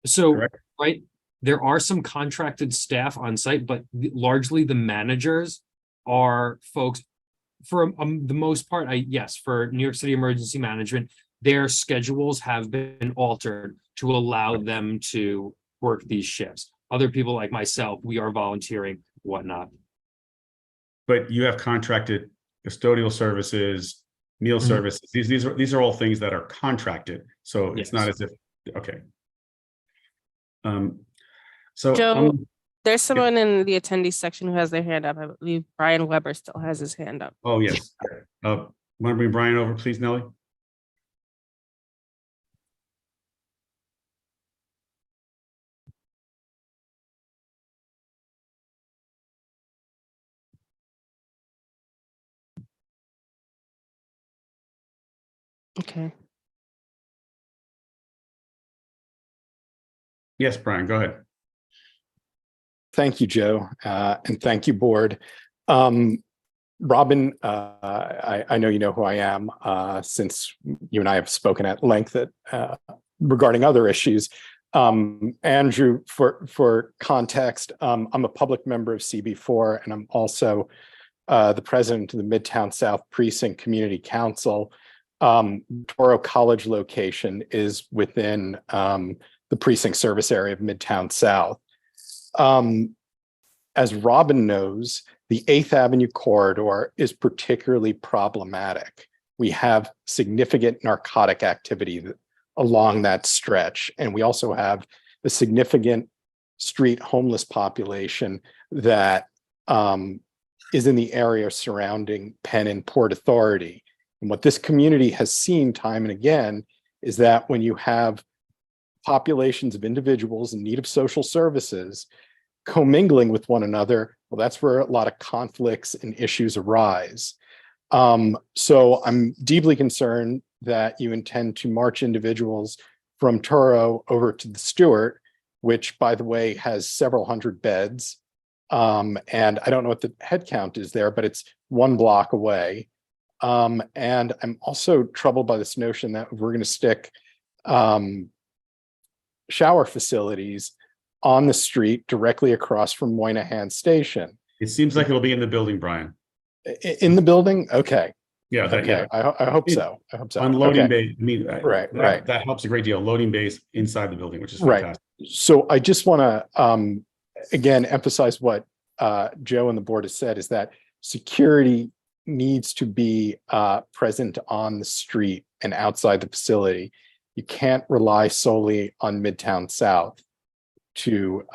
so correct? right, there are some contracted staff on site, but largely the managers are folks for the most part. Yes, for New York City Emergency Management, their schedules have been altered to allow them to work these shifts. Other people like myself, we are volunteering, whatnot. But you have contracted custodial services, meal Mhm. services. These are all things that are contracted. So it's not Yes. as if, okay. So Joe, there's someone in the attendees section who has their hand up. I believe Brian Weber still has his hand up. oh, yes. Want to bring Brian over, please, Nellie? Okay. Yes, Brian, go ahead. Thank you, Joe, and thank you, board. Robin, I know you know who I am since you and I have spoken at length regarding other issues. Andrew, for context, I'm a public member of CB4, and I'm also the president of the Midtown South Precinct Community Council. Touro College location is within the precinct service area of Midtown South. As Robin knows, the 8th Avenue corridor is particularly problematic. We have significant narcotic activity along that stretch, and we also have a significant street homeless population that is in the area surrounding Penn and Port Authority. And what this community has seen time and again is that when you have populations of individuals in need of social services commingling with one another, well, that's where a lot of conflicts and issues arise. So I'm deeply concerned that you intend to march individuals from Touro over to the Stewart, which, by the way, has several hundred beds. And I don't know what the head count is there, but it's 1 block away. And I'm also troubled by this notion that we're going to stick shower facilities on the street directly across from Moynihan Station. It seems like it'll be in the building, Brian. In the building? Okay. Yeah. Okay. I hope so. I hope so. Unloading Okay. bay. I mean, Right. that helps a great deal. Loading bays inside the building, which is Right. fantastic. So I just want to again emphasize what Joe and the board has said, is that security needs to be present on the street and outside the facility. You can't rely solely on Midtown South to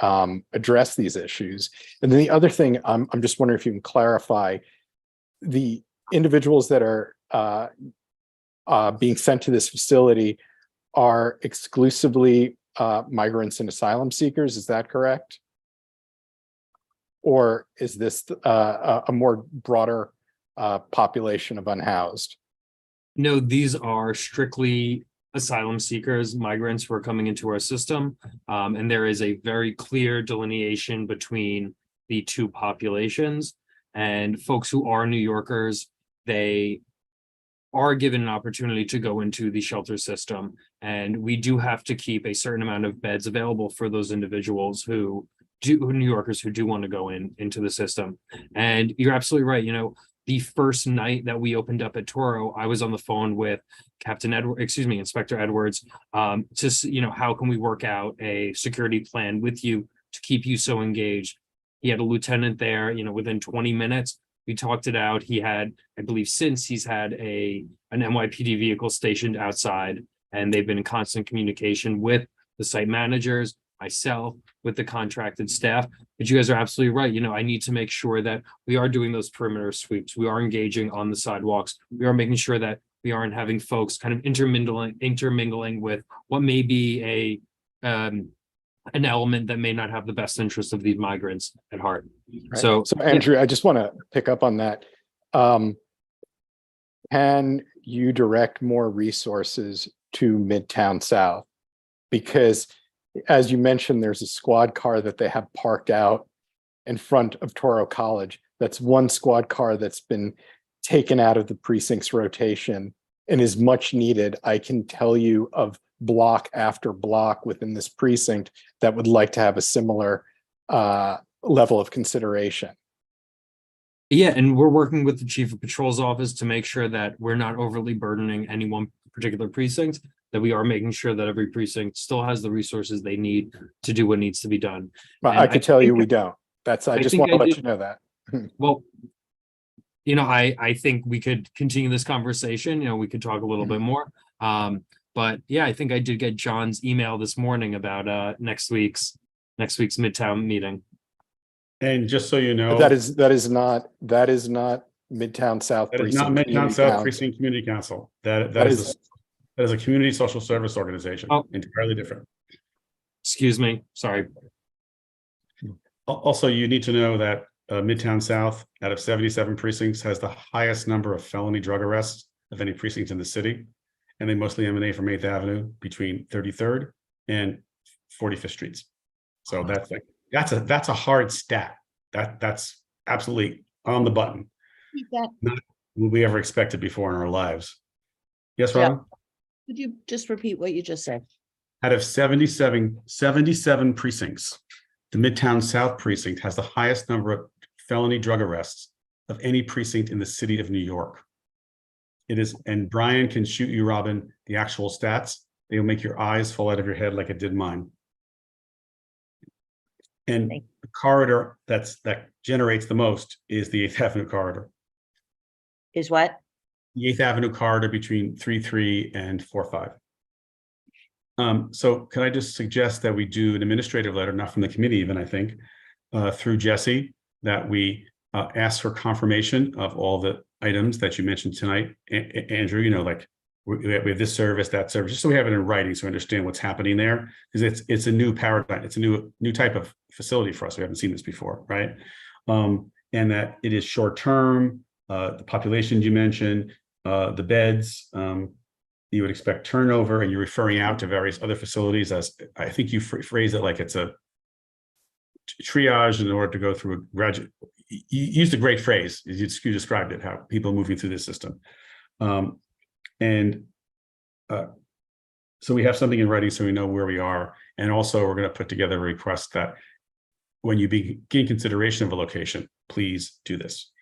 address these issues. And then the other thing, I'm just wondering if you can clarify, the individuals that are being sent to this facility are exclusively migrants and asylum seekers. Is that correct? Or is this a more broader population of unhoused? No, these are strictly asylum seekers, migrants who are coming into our system. And there is a very clear delineation between the two populations. And folks who are New Yorkers, they are given an opportunity to go into the shelter system. And we do have to keep a certain amount of beds available for those individuals who New Yorkers who do want to go into the system. And you're absolutely right. The first night that we opened up at Touro, I was on the phone with Inspector Edwards, how can we work out a security plan with you to keep you so engaged? He had a lieutenant there, within 20 minutes, we talked it out. He had, I believe, since he's had an NYPD vehicle stationed outside, and they've been in constant communication with the site managers, myself, with the contracted staff. But you guys are absolutely right. I need to make sure that we are doing those perimeter sweeps. We are engaging on the sidewalks. We are making sure that we aren't having folks kind of intermingling with what may be an element that may not have the best interest of these migrants at heart. Right. So Andrew, I just want to pick up on that. Can you direct more resources to Midtown South? Because as you mentioned, there's a squad car that they have parked out in front of Touro College. That's one squad car that's been taken out of the precinct's rotation and is much needed. I can tell you of block after block within this precinct that would like to have a similar level of consideration. yeah, and we're working with the Chief of Patrol's office to make sure that we're not overly burdening any one particular precinct, that we are making sure that every precinct still has the resources they need to do what needs to be done. But And I can tell you think- we don't. I just think want to I let did- you know that. Well, I think we could continue this conversation. We could talk a little bit more. But yeah, I think I did get John's email this morning about next week's Midtown meeting. And just so you know. That is not Midtown South. That is not Precinct Midtown Community South Council. Precinct Community Council. That is- is a community social service organization, Oh. entirely different. Excuse me, sorry. Also, you need to know that Midtown South, out of 77 precincts, has the highest number of felony drug arrests of any precinct in the city. And they mostly emanate from 8th Avenue between 33rd and 45th Streets. So that's a hard stat. That's absolutely on the button. Not what we ever expected before in our lives. Yes, Yeah. Robin? Could you just repeat what you just said? Out of 77 precincts, the Midtown South precinct has the highest number of felony drug arrests of any precinct in the city of New York. It is, and Brian can shoot you, Robin, the actual stats. They will make your eyes fall out of your head like it did mine. And Thank the corridor that generates the most is the 8th Avenue corridor. Is what? The 8th Avenue corridor between 3-3 and 4-5. So can I just suggest that we do an administrative letter, not from the committee even, I think, through Jesse, that we ask for confirmation of all the items that you mentioned tonight, Andrew, like we have this service, that service, just so we have it in writing, so we understand what's happening there, because it's a new paradigm, it's a new type of facility for us. We haven't seen this before, right? And that it is short term, the population you mentioned, the beds, you would expect turnover, and you're referring out to various other facilities, as I think you phrase it like it's a triage in order to go through a graduate. You used a great phrase. You described it, how people are moving through this system. So we have something in writing so we know where we are. And also we're going to put together a request that when you begin consideration of a location, please do this.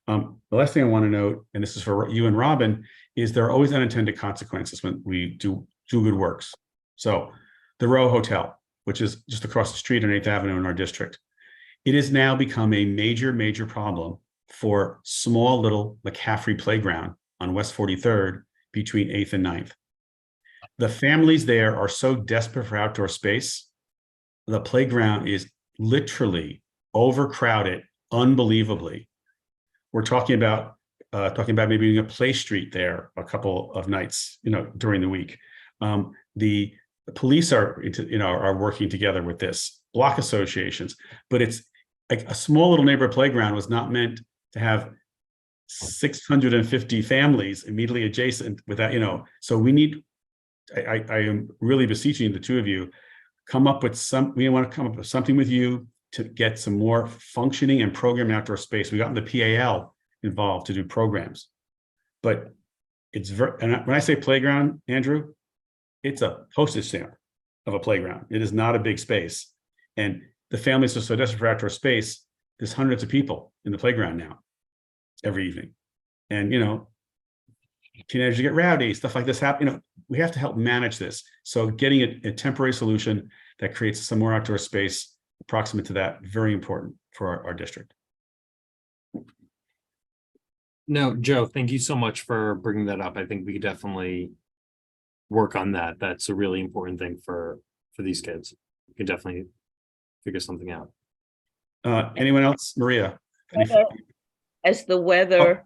The last thing I want to note, and this is for you and Robin, is there are always unintended consequences when we do good works. So the Row Hotel, which is just across the street on 8th Avenue in our district, it has now become a major problem for small little McCaffrey playground on West 43rd between 8th and 9th. The families there are so desperate for outdoor space. The playground is literally overcrowded, unbelievably. We're talking about maybe doing a play street there a couple of nights, during the week. The police are working together with this, block associations, but it's like a small little neighborhood playground was not meant to have 650 families immediately adjacent with that, so we need, I am really beseeching the two of you, we want to come up with something with you to get some more functioning and program outdoor space. We got the PAL involved to do programs, but it's and when I say playground, Andrew, it's a postage stamp of a playground. It is not a big space. And the families are so desperate for outdoor space. There's hundreds of people in the playground now every evening. And, teenagers get rowdy, stuff like this happen. We have to help manage this. So getting a temporary solution that creates some more outdoor space proximate to that, very important for our district. No, Joe, thank you so much for bringing that up. I think we could definitely work on that. That's a really important thing for these kids. We can definitely figure something out. Anyone else? Maria? As the weather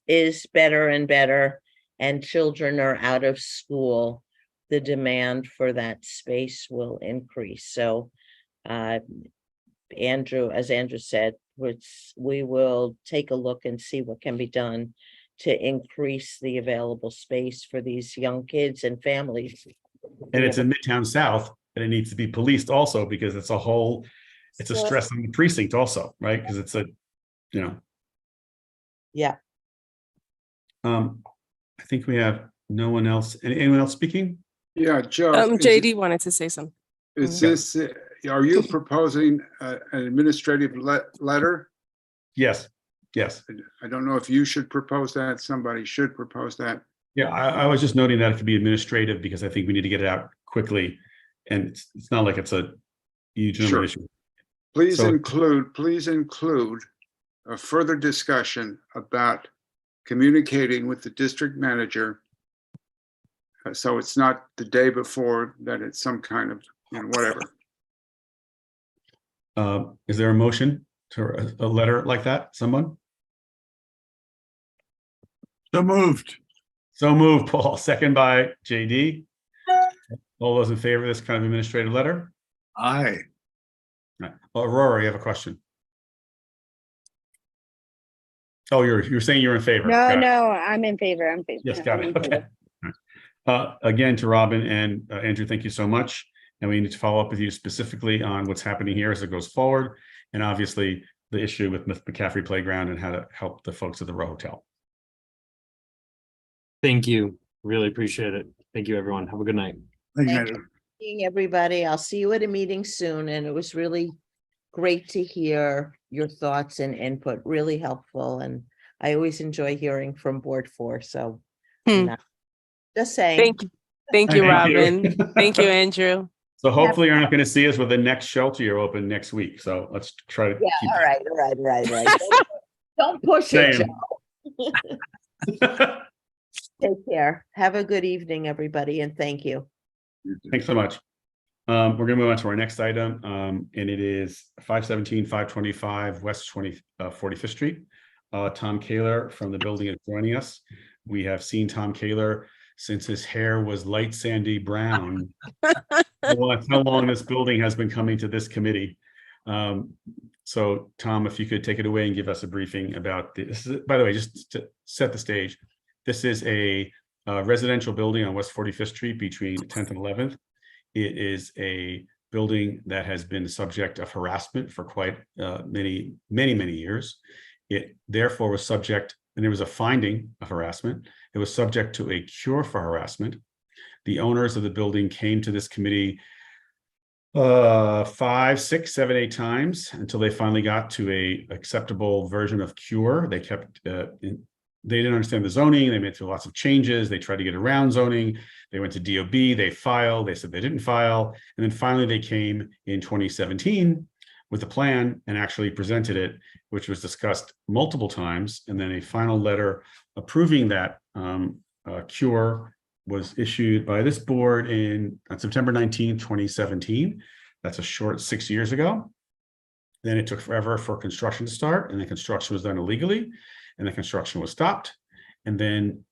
is better and better and children are out of school, the demand for that space will increase. So Andrew, as Andrew said, we will take a look and see what can be done to increase the available space for these young kids and families. And it's in Midtown South, and it needs to be policed also, because it's a stress on the precinct also, right? Because it's Yeah. I think we have no one else. Anyone else speaking? Yeah, Joe. JD wanted to say something. Is this, are you proposing an administrative letter? Yes. I don't know if you should propose that. Somebody should propose that. Yeah, I was just noting that it could be administrative, because I think we need to get it out quickly. And it's not like it's a huge number of issues. Please include a further discussion about communicating with the district manager. So it's not the day before, that it's some kind of, whatever. Is there a motion to a letter like that? Someone? So moved. So moved, Paul. Second by JD. All those in favor of this kind of administrative letter? Aye. Right. Aurora, you have a question? Oh, you're saying you're in favor? No, I'm in favor. I'm in favor. Yes, got it. Okay. Again, to Robin and Andrew, thank you so much. And we need to follow up with you specifically on what's happening here as it goes forward. And obviously the issue with McCaffrey Playground and how to help the folks at the Row Hotel. Thank you. Really appreciate it. Thank you, everyone. Have a good night. Thank you, Thank Andrew. you, everybody. I'll see you at a meeting soon. And it was really great to hear your thoughts and input, really helpful. And I always enjoy hearing from Board 4. So just saying. Thank you, Thank Robin. you. Thank you, Andrew. So hopefully you're not going to see us with the next shelter you're open next week. So let's try to keep All right. Don't push it, Same. Joe. Take care. Have a good evening, everybody, and thank you. Thanks so much. We're going to move on to our next item, and it is 517, 525 West 45th Street. Tom Kaler from the building is joining us. We have seen Tom Kaler since his hair was light sandy brown. Well, that's how long this building has been coming to this committee. So Tom, if you could take it away and give us a briefing about this. By the way, just to set the stage, this is a residential building on West 45th Street between 10th and 11th. It is a building that has been the subject of harassment for quite many years. It therefore was subject, and there was a finding of harassment. It was subject to a cure for harassment. The owners of the building came to this committee 5, 6, 7, 8 times until they finally got to a acceptable version of cure. They kept, they didn't understand the zoning. They made through lots of changes. They tried to get around zoning. They went to DOB, they filed, they said they didn't file. And then finally they came in 2017 with a plan and actually presented it, which was discussed multiple times. And then a final letter approving that cure was issued by this board on September 19, 2017. That's a short 6 years ago. Then it took forever for construction to start, and the construction was done illegally, and the construction was stopped. And then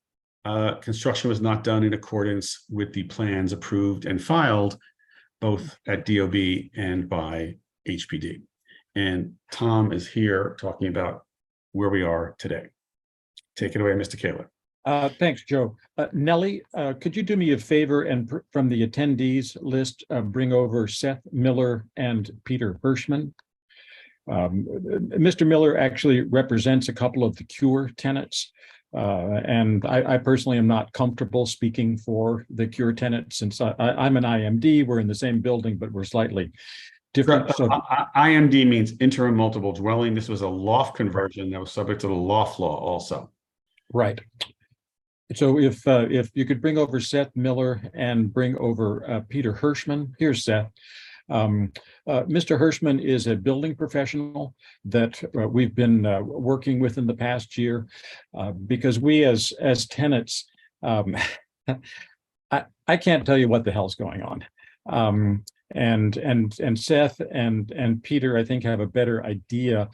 construction was not done in accordance with the plans approved and filed both at DOB and by HPD. And Tom is here talking about where we are today. Take it away, Mr. Kaler. Thanks, Joe. Nellie, could you do me a favor and from the attendees list, bring over Seth Miller and Peter Hirschman? Mr. Miller actually represents a couple of the Cure tenants. And I personally am not comfortable speaking for the Cure tenants since I'm an IMD. We're in the same building, but we're slightly different. So IMD means interim multiple dwelling. This was a loft conversion that was subject to the loft law also. right. So if you could bring over Seth Miller and bring over Peter Hirschman. Here's Seth. Mr. Hirschman is a building professional that we've been working with in the past year because we as tenants, I can't tell you what the hell's going on. And Seth and Peter, I think, have a better idea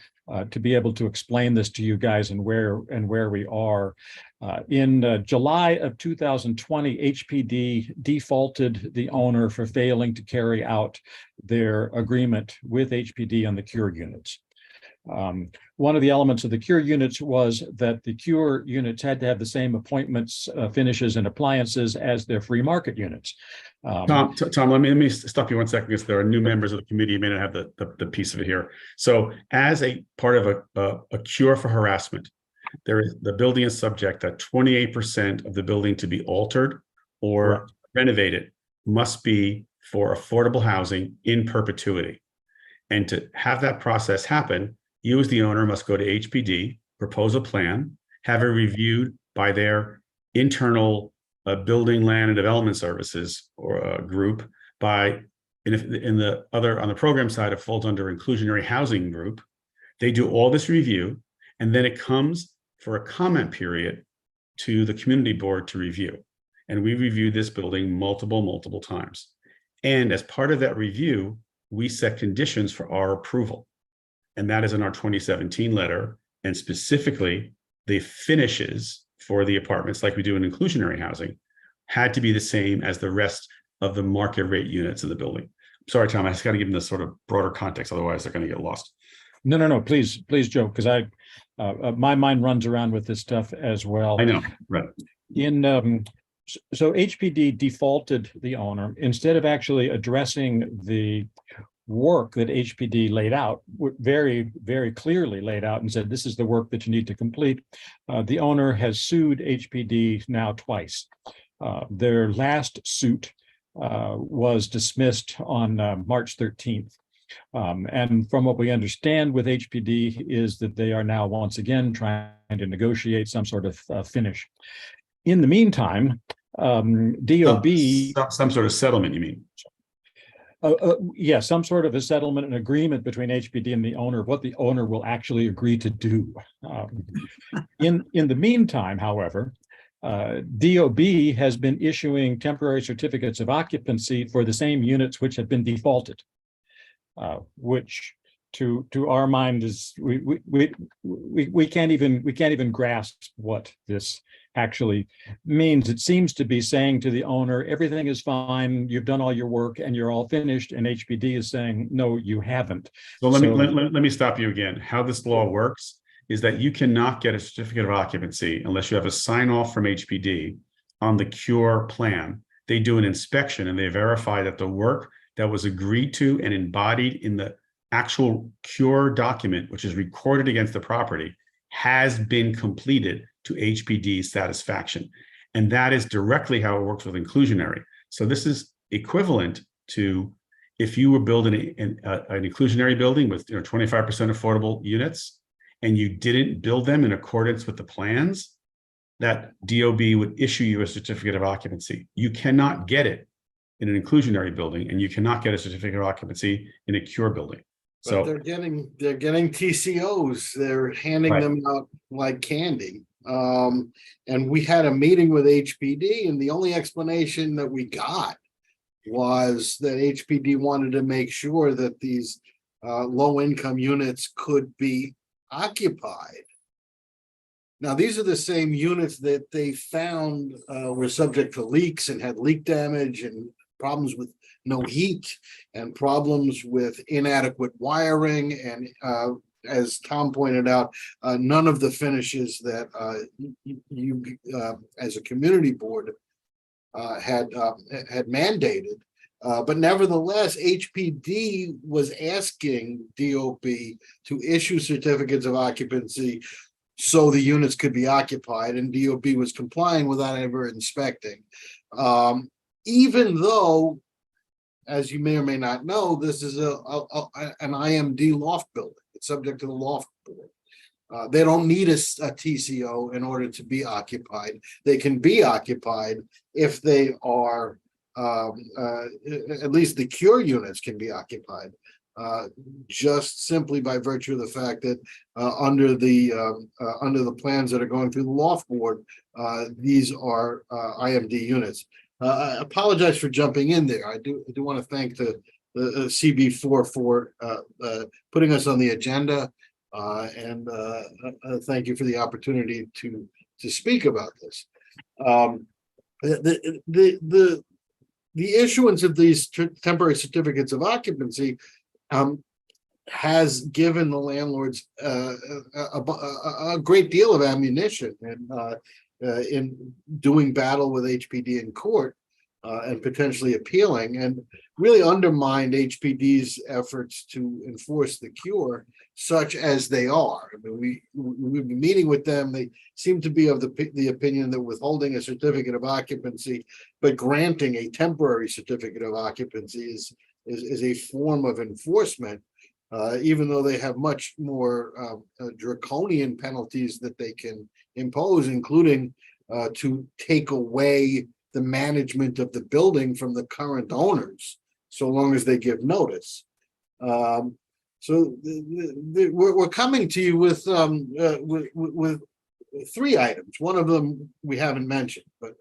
to be able to explain this to you guys and where we are. In July of 2020, HPD defaulted the owner for failing to carry out their agreement with HPD on the cure units. One of the elements of the cure units was that the cure units had to have the same appointments, finishes, and appliances as their free market units. Tom, let me stop you 1 second because there are new members of the committee. You may not have the piece of it here. So as a part of a cure for harassment, the building is subject that 28% of the building to be altered or renovated must be for affordable housing in perpetuity. And to have that process happen, you as the owner must go to HPD, propose a plan, have it reviewed by their internal building, land, and development services or group. On the program side, it falls under inclusionary housing group. They do all this review, and then it comes for a comment period to the community board to review. And we reviewed this building multiple times. And as part of that review, we set conditions for our approval. And that is in our 2017 letter. And specifically, the finishes for the apartments, like we do in inclusionary housing, had to be the same as the rest of the market rate units in the building. Sorry, Tom, I just got to give them this sort of broader context. Otherwise, they're going to get lost. No, please, Joe, because my mind runs around with this stuff as well. I know, right. So HPD defaulted the owner instead of actually addressing the work that HPD laid out, very, very clearly laid out and said, this is the work that you need to complete. The owner has sued HPD now twice. Their last suit was dismissed on March 13th. And from what we understand with HPD is that they are now once again trying to negotiate some sort of finish. In the meantime, DOB... Some sort of settlement, you mean? Yeah, some sort of a settlement, an agreement between HPD and the owner, what the owner will actually agree to do. In the meantime, however, DOB has been issuing temporary certificates of occupancy for the same units which have been defaulted, which to our mind is we can't even grasp what this actually means. It seems to be saying to the owner, everything is fine, you've done all your work and you're all finished, and HPD is saying, no, you haven't. So let me stop you again. How this law works is that you cannot get a certificate of occupancy unless you have a sign off from HPD on the cure plan. They do an inspection and they verify that the work that was agreed to and embodied in the actual cure document, which is recorded against the property, has been completed to HPD's satisfaction. And that is directly how it works with inclusionary. So this is equivalent to if you were building an inclusionary building with 25% affordable units and you didn't build them in accordance with the plans, that DOB would issue you a certificate of occupancy. You cannot get it in an inclusionary building, and you cannot get a certificate of occupancy in a cure building. But So they're getting TCOs. They're handing them out like candy. And we had a meeting with HPD, and the only explanation that we got was that HPD wanted to make sure that these low-income units could be occupied. Now, these are the same units that they found were subject to leaks and had leak damage and problems with no heat and problems with inadequate wiring. And as Tom pointed out, none of the finishes that you as a community board had mandated. But nevertheless, HPD was asking DOB to issue certificates of occupancy so the units could be occupied, and DOB was complying without ever inspecting. Even though as you may or may not know, this is an IMD loft building. It's subject to the loft board. They don't need a TCO in order to be occupied. They can be occupied if they are, at least the cure units can be occupied, just simply by virtue of the fact that under the plans that are going through the loft board, these are IMD units. I apologize for jumping in there. I do want to thank the CB4 for putting us on the agenda. And thank you for the opportunity to speak about this. The issuance of these temporary certificates of occupancy has given the landlords a great deal of ammunition in doing battle with HPD in court and potentially appealing, and really undermined HPD's efforts to enforce the cure, such as they are. I mean, we've been meeting with them. They seem to be of the opinion that withholding a certificate of occupancy, but granting a temporary certificate of occupancy is a form of enforcement, even though they have much more draconian penalties that they can impose, including to take away the management of the building from the current owners, so long as they give notice. So we're coming to you with three items. One of them we haven't mentioned, but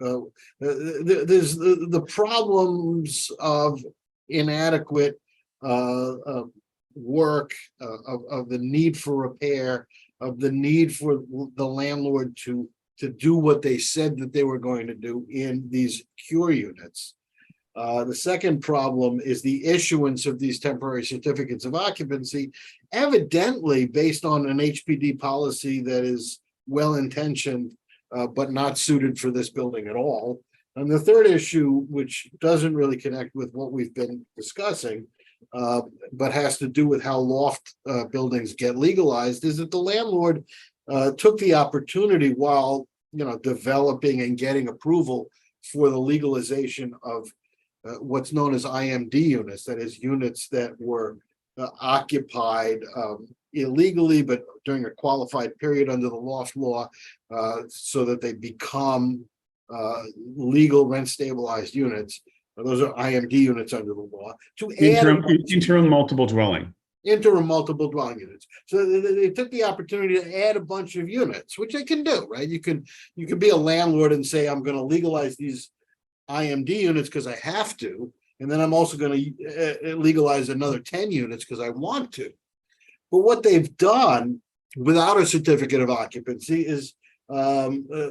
there's the problems of inadequate work, of the need for repair, of the need for the landlord to do what they said that they were going to do in these cure units. The second problem is the issuance of these temporary certificates of occupancy, evidently based on an HPD policy that is well-intentioned, but not suited for this building at all. And the third issue, which doesn't really connect with what we've been discussing, but has to do with how loft buildings get legalized, is that the landlord took the opportunity while developing and getting approval for the legalization of what's known as IMD units, that is, units that were occupied illegally, but during a qualified period under the loft law, so that they become legal rent stabilized units. Those are IMD units under the law. To Interim multiple dwelling. Interim multiple dwelling units. So they took the opportunity to add a bunch of units, which they can do, right? You can be a landlord and say, I'm going to legalize these IMD units because I have to, and then I'm also going to legalize another 10 units because I want to. But what they've done without a certificate of occupancy is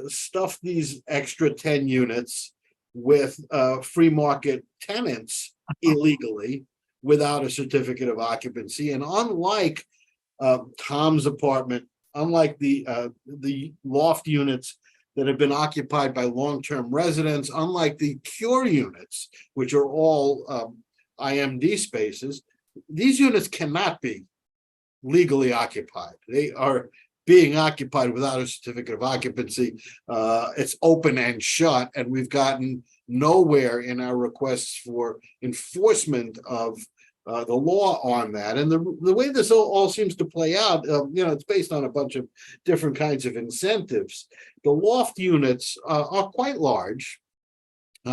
stuff these extra 10 units with free market tenants illegally without a certificate of occupancy. And unlike Tom's apartment, unlike the loft units that have been occupied by long-term residents, unlike the cure units, which are all IMD spaces, these units cannot be legally occupied. They are being occupied without a certificate of occupancy. It's open and shut, and we've gotten nowhere in our requests for enforcement of the law on that. And the way this all seems to play out, it's based on a bunch of different kinds of incentives. The loft units are quite large.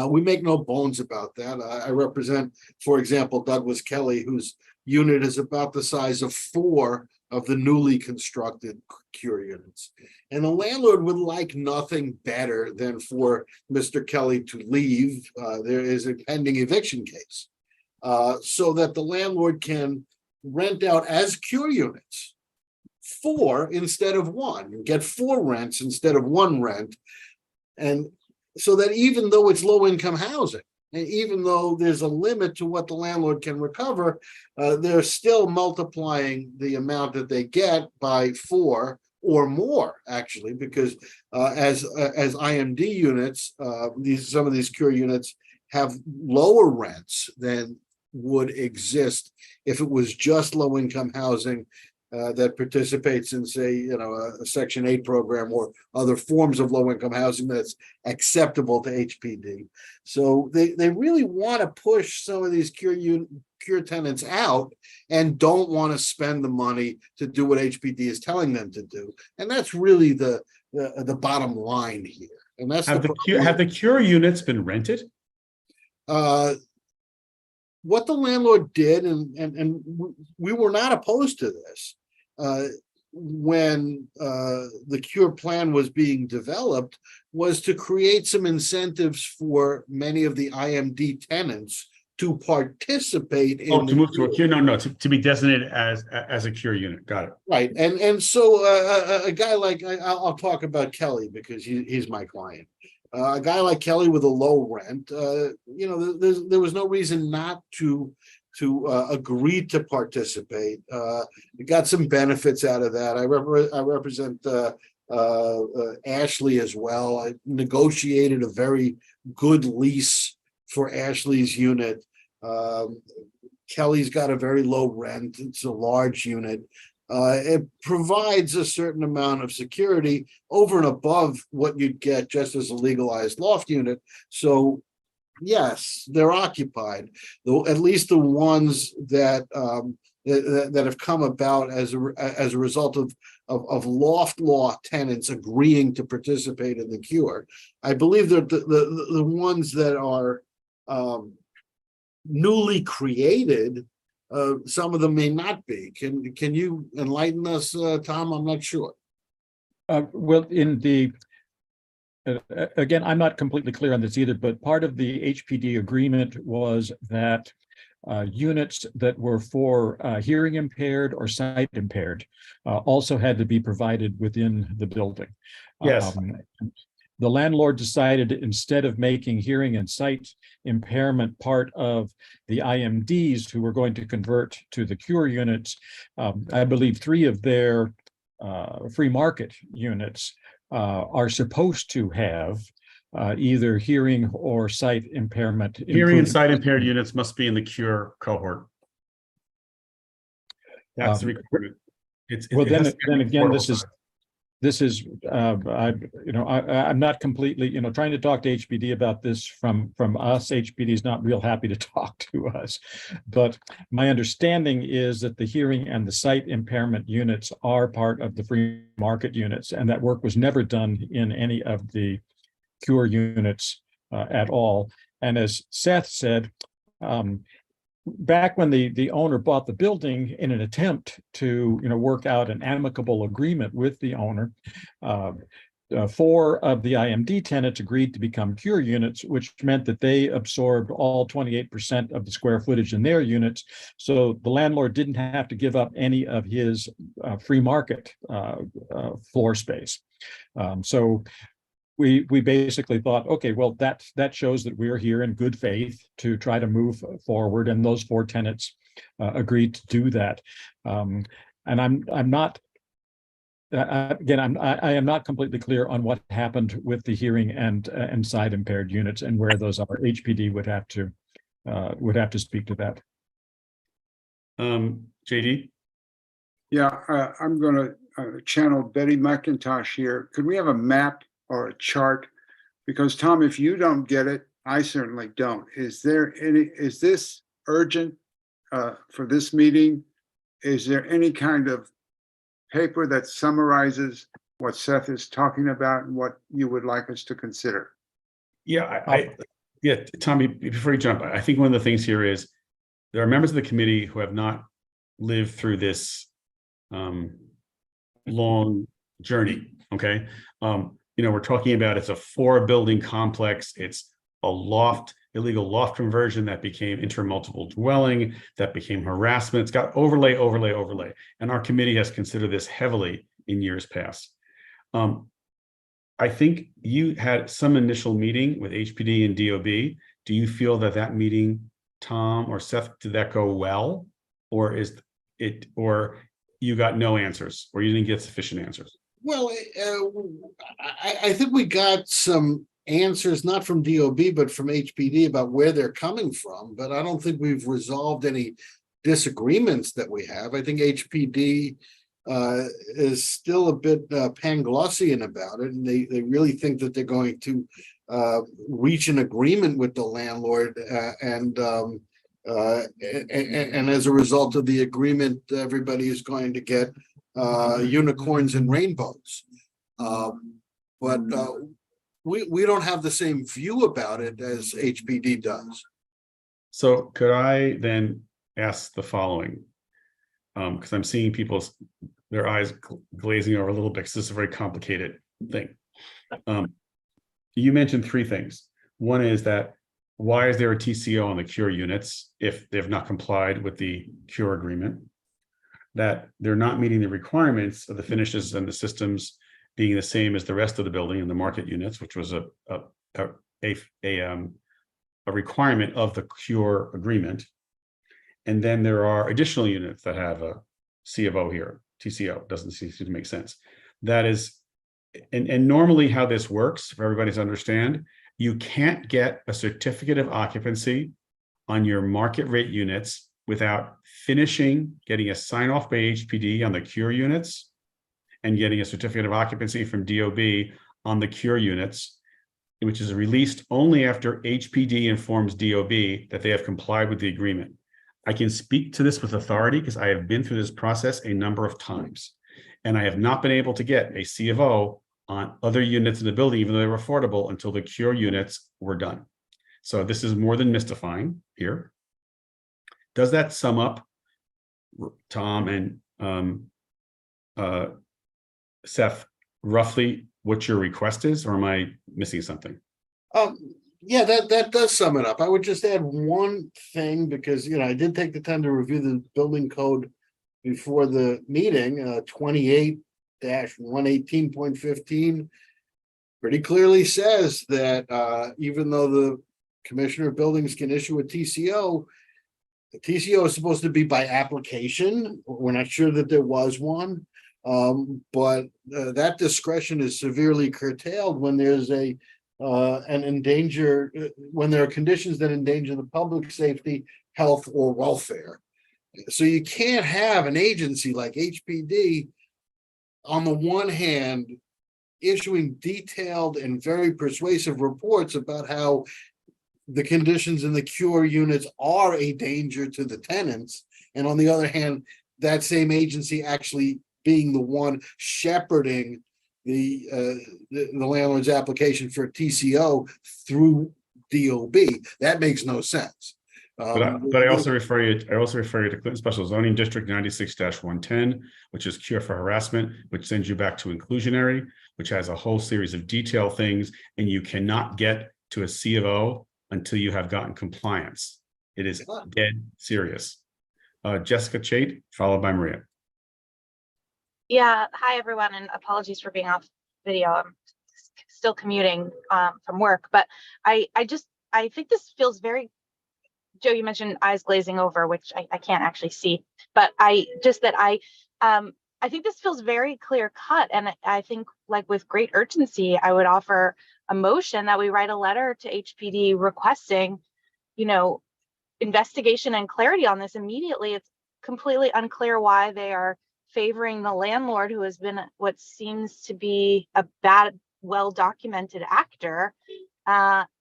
We make no bones about that. I represent, for example, Douglas Kelly, whose unit is about the size of 4 of the newly constructed cure units. And the landlord would like nothing better than for Mr. Kelly to leave. There is a pending eviction case. So that the landlord can rent out as cure units 4 instead of 1, and get 4 rents instead of 1 rent. And so that even though it's low income housing, and even though there's a limit to what the landlord can recover, they're still multiplying the amount that they get by 4 or more, actually, because as IMD units, some of these cure units have lower rents than would exist if it was just low income housing that participates in, say, a Section 8 program or other forms of low-income housing that's acceptable to HPD. So they really want to push some of these cure tenants out and don't want to spend the money to do what HPD is telling them to do. And that's really the bottom line here. And that's have the cure units been rented? What the landlord did, and we were not opposed to this, when the cure plan was being developed, was to create some incentives for many of the IMD tenants to participate in. Oh, to move to a cure? No, to be designated as a cure unit. Got it. Right, and so a guy like I'll talk about Kelly because he's my client. A guy like Kelly with a low rent, there was no reason not to agree to participate. We got some benefits out of that. I represent Ashley as well. I negotiated a very good lease for Ashley's unit. Kelly's got a very low rent. It's a large unit. It provides a certain amount of security over and above what you'd get just as a legalized loft unit. So yes, they're occupied, though, at least the ones that have come about as a result of loft law tenants agreeing to participate in the cure. I believe that the ones that are newly created, some of them may not be. Can you enlighten us, Tom? I'm not sure. Well, in the again, I'm not completely clear on this either, but part of the HPD agreement was that units that were for hearing impaired or sight impaired also had to be provided within the building. Yes. The landlord decided, instead of making hearing and sight impairment part of the IMDs who were going to convert to the cure units, I believe 3 of their free market units are supposed to have either hearing or sight impairment. Hearing and sight impaired units must be in the cure cohort. That's the requirement. Well, then again, this is I'm not completely trying to talk to HPD about this from us. HPD is not real happy to talk to us, but my understanding is that the hearing and the sight impairment units are part of the free market units, and that work was never done in any of the cure units at all. And as Seth said, back when the owner bought the building, in an attempt to work out an amicable agreement with the owner, 4 of the IMD tenants agreed to become cure units, which meant that they absorbed all 28% of the square footage in their units. So the landlord didn't have to give up any of his free market floor space. So we basically thought, okay, well, that shows that we're here in good faith to try to move forward, and those 4 tenants agreed to do that. And I'm not. Again, I am not completely clear on what happened with the hearing and sight impaired units and where those are. HPD would have to speak to that. JD? Yeah, I'm going to channel Betty McIntosh here. Could we have a map or a chart? Because Tom, if you don't get it, I certainly don't. Is this urgent for this meeting? Is there any kind of paper that summarizes what Seth is talking about and what you would like us to consider? Yeah, yeah, Tommy, before you jump, I think one of the things here is there are members of the committee who have not lived through this long journey, okay? We're talking about, it's a 4-building complex. It's a illegal loft conversion that became intermultiple dwelling, that became harassment. It's got overlay. And our committee has considered this heavily in years past. I think you had some initial meeting with HPD and DOB. Do you feel that meeting, Tom or Seth, did that go well? Or you got no answers, or you didn't get sufficient answers? Well, I think we got some answers, not from DOB, but from HPD about where they're coming from. But I don't think we've resolved any disagreements that we have. I think HPD is still a bit Panglossian about it, and they really think that they're going to reach an agreement with the landlord, and as a result of the agreement, everybody is going to get unicorns and rainbows. But we don't have the same view about it as HPD does. So could I then ask the following? Because I'm seeing their eyes glazing over a little bit, because this is a very complicated thing. You mentioned three things. One is that why is there a TCO on the cure units if they've not complied with the cure agreement? That they're not meeting the requirements of the finishes and the systems being the same as the rest of the building and the market units, which was a requirement of the cure agreement. And then there are additional units that have a C of O here. TCO doesn't seem to make sense. That is, and normally how this works, for everybody to understand, you can't get a certificate of occupancy on your market rate units without getting a sign off by HPD on the cure units and getting a certificate of occupancy from DOB on the cure units, which is released only after HPD informs DOB that they have complied with the agreement. I can speak to this with authority because I have been through this process a number of times, and I have not been able to get a C of O on other units in the building, even though they were affordable, until the cure units were done. So this is more than mystifying here. Does that sum up, Tom and Seth, roughly what your request is, or am I missing something? Yeah, that does sum it up. I would just add one thing, because I did take the time to review the building code before the meeting. 28-118.15 pretty clearly says that even though the Commissioner of Buildings can issue a TCO, the TCO is supposed to be by application. We're not sure that there was one, but that discretion is severely curtailed when there's when there are conditions that endanger the public safety, health, or welfare. So you can't have an agency like HPD, on the one hand, issuing detailed and very persuasive reports about how the conditions in the cure units are a danger to the tenants, and on the other hand, that same agency actually being the one shepherding the landlord's application for TCO through DOB. That makes no sense. But I also refer you to Clinton Special Zoning District 96-110, which is cure for harassment, which sends you back to inclusionary, which has a whole series of detailed things, and you cannot get to a C of O until you have gotten compliance. It is dead serious. Jessica Chait, followed by Maria. Yeah, hi everyone, and apologies for being off video. I'm still commuting from work, but I think this feels very, Joe, you mentioned eyes glazing over, which I can't actually see, but I think this feels very clear cut, and I think, like, with great urgency, I would offer a motion that we write a letter to HPD requesting, investigation and clarity on this immediately. It's completely unclear why they are favoring the landlord, who has been what seems to be a bad, well-documented actor,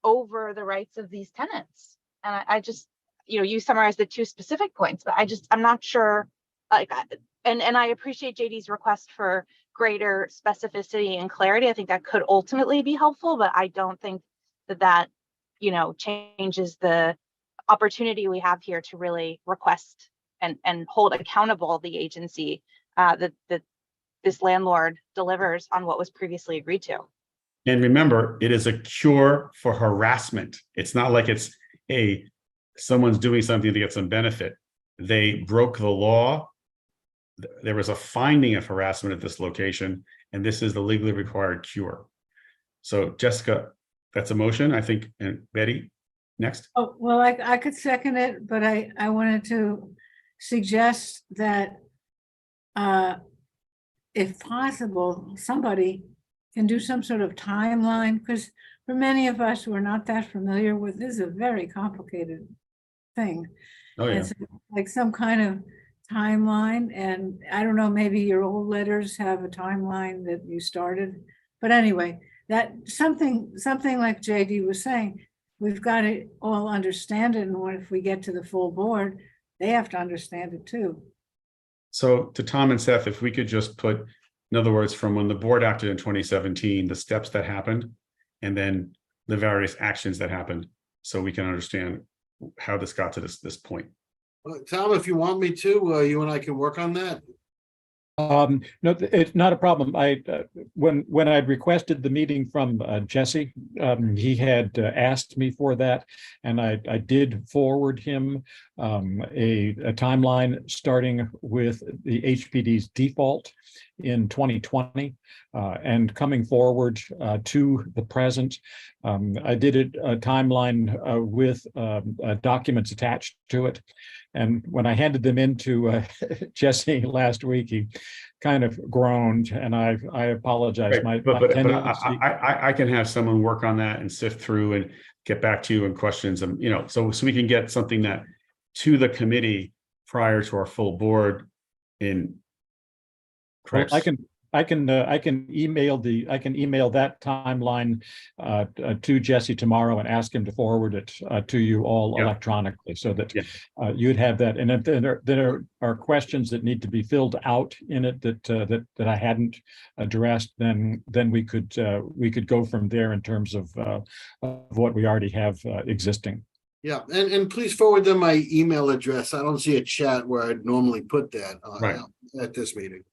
over the rights of these tenants. And I just, you summarized the two specific points, but I'm not sure, and I appreciate JD's request for greater specificity and clarity. I think that could ultimately be helpful, but I don't think that changes the opportunity we have here to really request and hold accountable the agency that this landlord delivers on what was previously agreed to. And remember, it is a cure for harassment. It's not like it's someone's doing something to get some benefit. They broke the law. There was a finding of harassment at this location, and this is the legally required cure. So Jessica, that's a motion, I think. And Betty, next. Oh, well, I could second it, but I wanted to suggest that if possible, somebody can do some sort of timeline, because for many of us who are not that familiar with this, is a very complicated thing. Oh, yeah. It's like some kind of timeline, and I don't know, maybe your old letters have a timeline that you started. But anyway, that something like JD was saying, we've got to all understand it, and what if we get to the full board, they have to understand it too. So to Tom and Seth, if we could just put, in other words, from when the board acted in 2017, the steps that happened, and then the various actions that happened, so we can understand how this got to this point. Tom, if you want me to, you and I can work on that. No, it's not a problem. When I requested the meeting from Jesse, he had asked me for that, and I did forward him a timeline starting with the HPD's default in 2020 and coming forward to the present. I did a timeline with documents attached to it. And when I handed them into Jesse last week, he kind of groaned, and I apologize. Right. But I can have someone work on that and sift through and get back to you and questions, and so we can get something that to the committee prior to our full board in. Well, I can email that timeline to Jesse tomorrow and ask him to forward it to you all electronically, so that you'd have that. And if there are questions that need to be filled out in it that I hadn't addressed, then we could go from there in terms of what we already have existing. Yeah, and please forward them my email address. I don't see a chat where I'd normally put that at this meeting.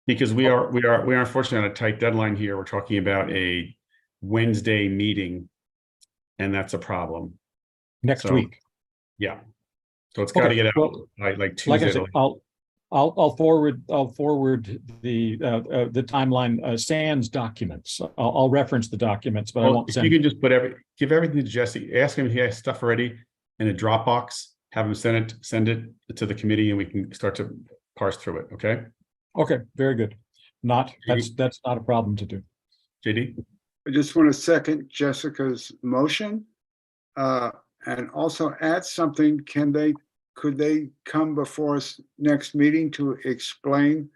Because we are unfortunately on a tight deadline here. We're talking about a Wednesday meeting, and that's a problem. Next week. Yeah. So it's got to get out like Tuesday. Like I said, I'll forward the timeline sans documents. I'll reference the documents, but I won't send. You can just give everything to Jesse. Ask him if he has stuff already in a Dropbox. Have him send it to the committee, and we can start to parse through it. Okay. Okay, very good. That's not a problem to do. JD? I just want to second Jessica's motion and also add something. Could they come before us next meeting to explain?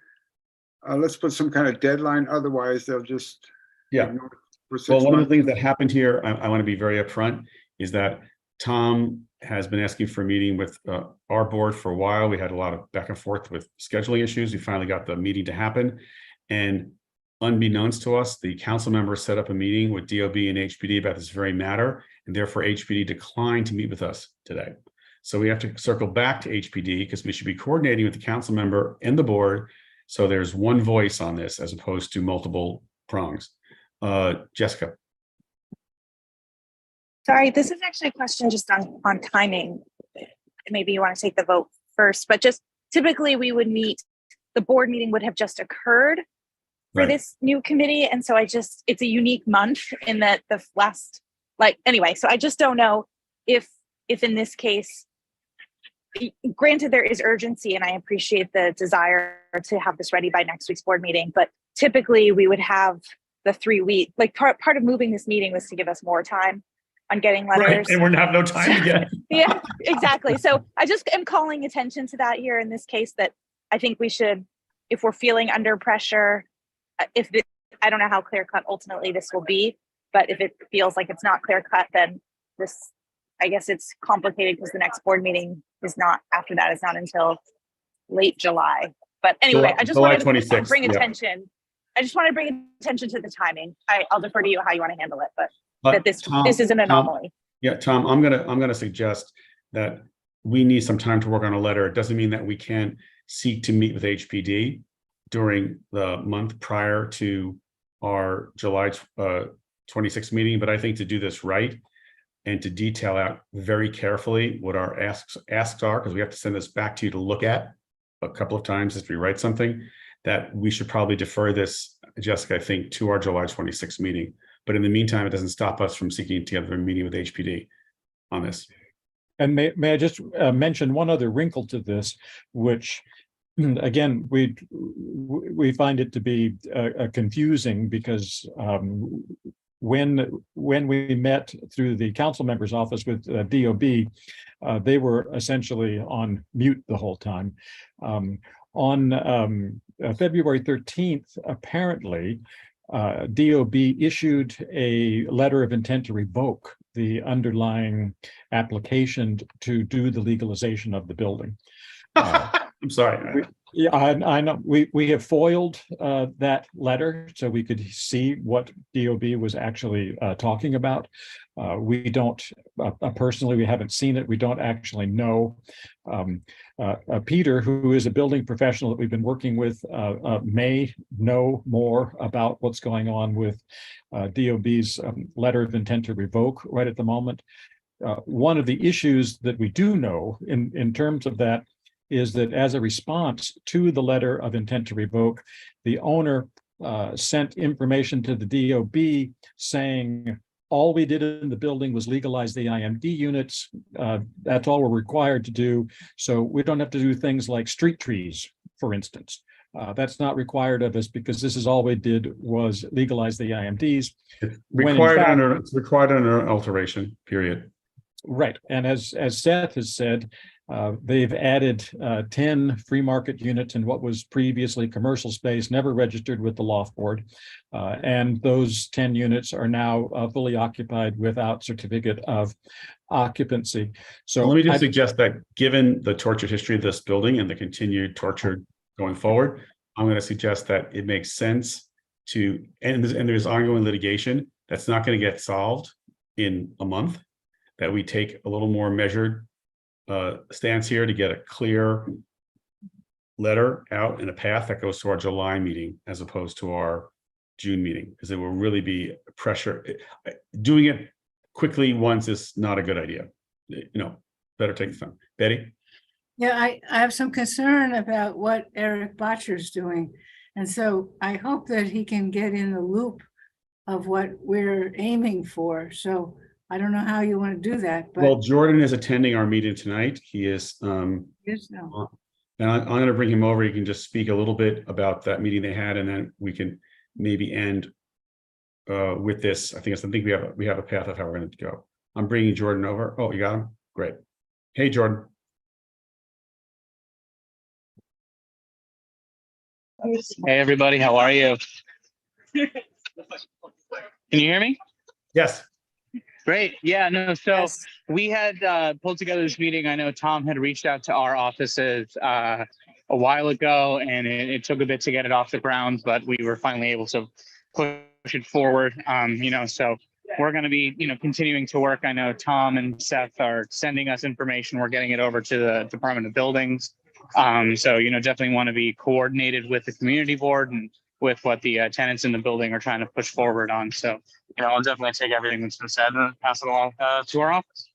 Let's put some kind of deadline. Otherwise, they'll just ignore it for 6 months. Well, one of the things that happened here, I want to be very upfront, is that Tom has been asking for a meeting with our board for a while. We had a lot of back and forth with scheduling issues. We finally got the meeting to happen. And unbeknownst to us, the council members set up a meeting with DOB and HPD about this very matter, and therefore HPD declined to meet with us today. So we have to circle back to HPD because we should be coordinating with the council member and the board. So there's one voice on this as opposed to multiple prongs. Jessica. Sorry, this is actually a question just on timing. Maybe you want to take the vote first, but just typically we would meet, the board meeting would have just occurred for this new committee. And so it's a unique month in that the last, anyway, so I just don't know if in this case, granted there is urgency and I appreciate the desire to have this ready by next week's board meeting, but typically we would have the 3 week, part of moving this meeting was to give us more time on getting letters. Right, and we're not have no time to get. Yeah, exactly. So I just am calling attention to that here in this case, that I think we should, if we're feeling under pressure, I don't know how clear cut ultimately this will be, but if it feels like it's not clear cut, then this, I guess it's complicated because the next board meeting is not, after that is not until late July. But anyway, I just wanted to bring attention. I just want to bring attention to the timing. I'll defer to you how you want to handle it, but that this is an anomaly. Tom, I'm gonna suggest that we need some time to work on a letter. It doesn't mean that we can't seek to meet with HPD during the month prior to our July 26th meeting, but I think to do this right and to detail out very carefully what our asks are, because we have to send this back to you to look at a couple of times as we write something, that we should probably defer this, Jessica, I think, to our July 26th meeting. But in the meantime, it doesn't stop us from seeking together a meeting with HPD on this. And may I just mention one other wrinkle to this, which again, we find it to be confusing because when we met through the council member's office with DOB, they were essentially on mute the whole time. On February 13th, apparently, DOB issued a letter of intent to revoke the underlying application to do the legalization of the building. I'm sorry. Yeah, I know. We have foiled that letter so we could see what DOB was actually talking about. We don't personally, we haven't seen it. We don't actually know. Peter, who is a building professional that we've been working with, may know more about what's going on with DOB's letter of intent to revoke right at the moment. One of the issues that we do know in terms of that is that as a response to the letter of intent to revoke, the owner sent information to the DOB saying, all we did in the building was legalize the IMD units. That's all we're required to do. So we don't have to do things like street trees, for instance. That's not required of us because this is all we did was legalize the IMDs. It's required under alteration, period. Right. And as Seth has said, they've added 10 free market units in what was previously commercial space, never registered with the loft board. And those 10 units are now fully occupied without certificate of occupancy. So let me just suggest that given the tortured history of this building and the continued torture going forward, I'm going to suggest that it makes sense to, and there's ongoing litigation that's not going to get solved in a month, that we take a little more measured stance here to get a clear letter out and a path that goes to our July meeting as opposed to our June meeting, because it will really be pressure. Doing it quickly once is not a good idea. Better take the time. Betty? Yeah, I have some concern about what Eric Botcher's doing. And so I hope that he can get in the loop of what we're aiming for. So I don't know how you want to do that, but. Well, Jordan is attending our meeting tonight. He is, Yes, no. and I'm going to bring him over. He can just speak a little bit about that meeting they had, and then we can maybe end with this. I think we have a path of how we're going to go. I'm bringing Jordan over. Oh, you got him? Great. Hey, Jordan. Hey, everybody. How are you? Can you hear me? Yes. Great. Yeah, no, so we had pulled together this meeting. I know Tom had reached out to our offices a while ago, and it took a bit to get it off the ground, but we were finally able to push it forward. So we're going to be, continuing to work. I know Tom and Seth are sending us information. We're getting it over to the Department of Buildings. So, definitely want to be coordinated with the community board and with what the tenants in the building are trying to push forward on. So, I'll definitely take everything that's been said and pass it along to our office.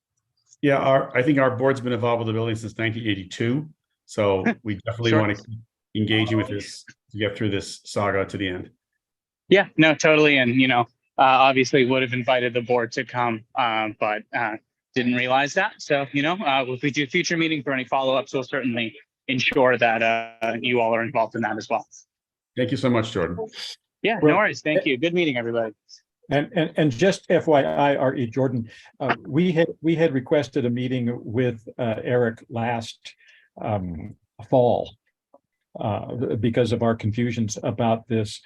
Yeah, I think our board's been involved with the building since 1982. So we definitely want to keep engaging with this to get through this saga to the end. Yeah, no, totally. And, obviously would have invited the board to come, but didn't realize that. So, if we do future meetings or any follow-ups, we'll certainly ensure that you all are involved in that as well. Thank you so much, Jordan. Yeah, no worries. Thank you. Good meeting, everybody. And just FYI, R.E. Jordan, we had requested a meeting with Eric last fall because of our confusions about this.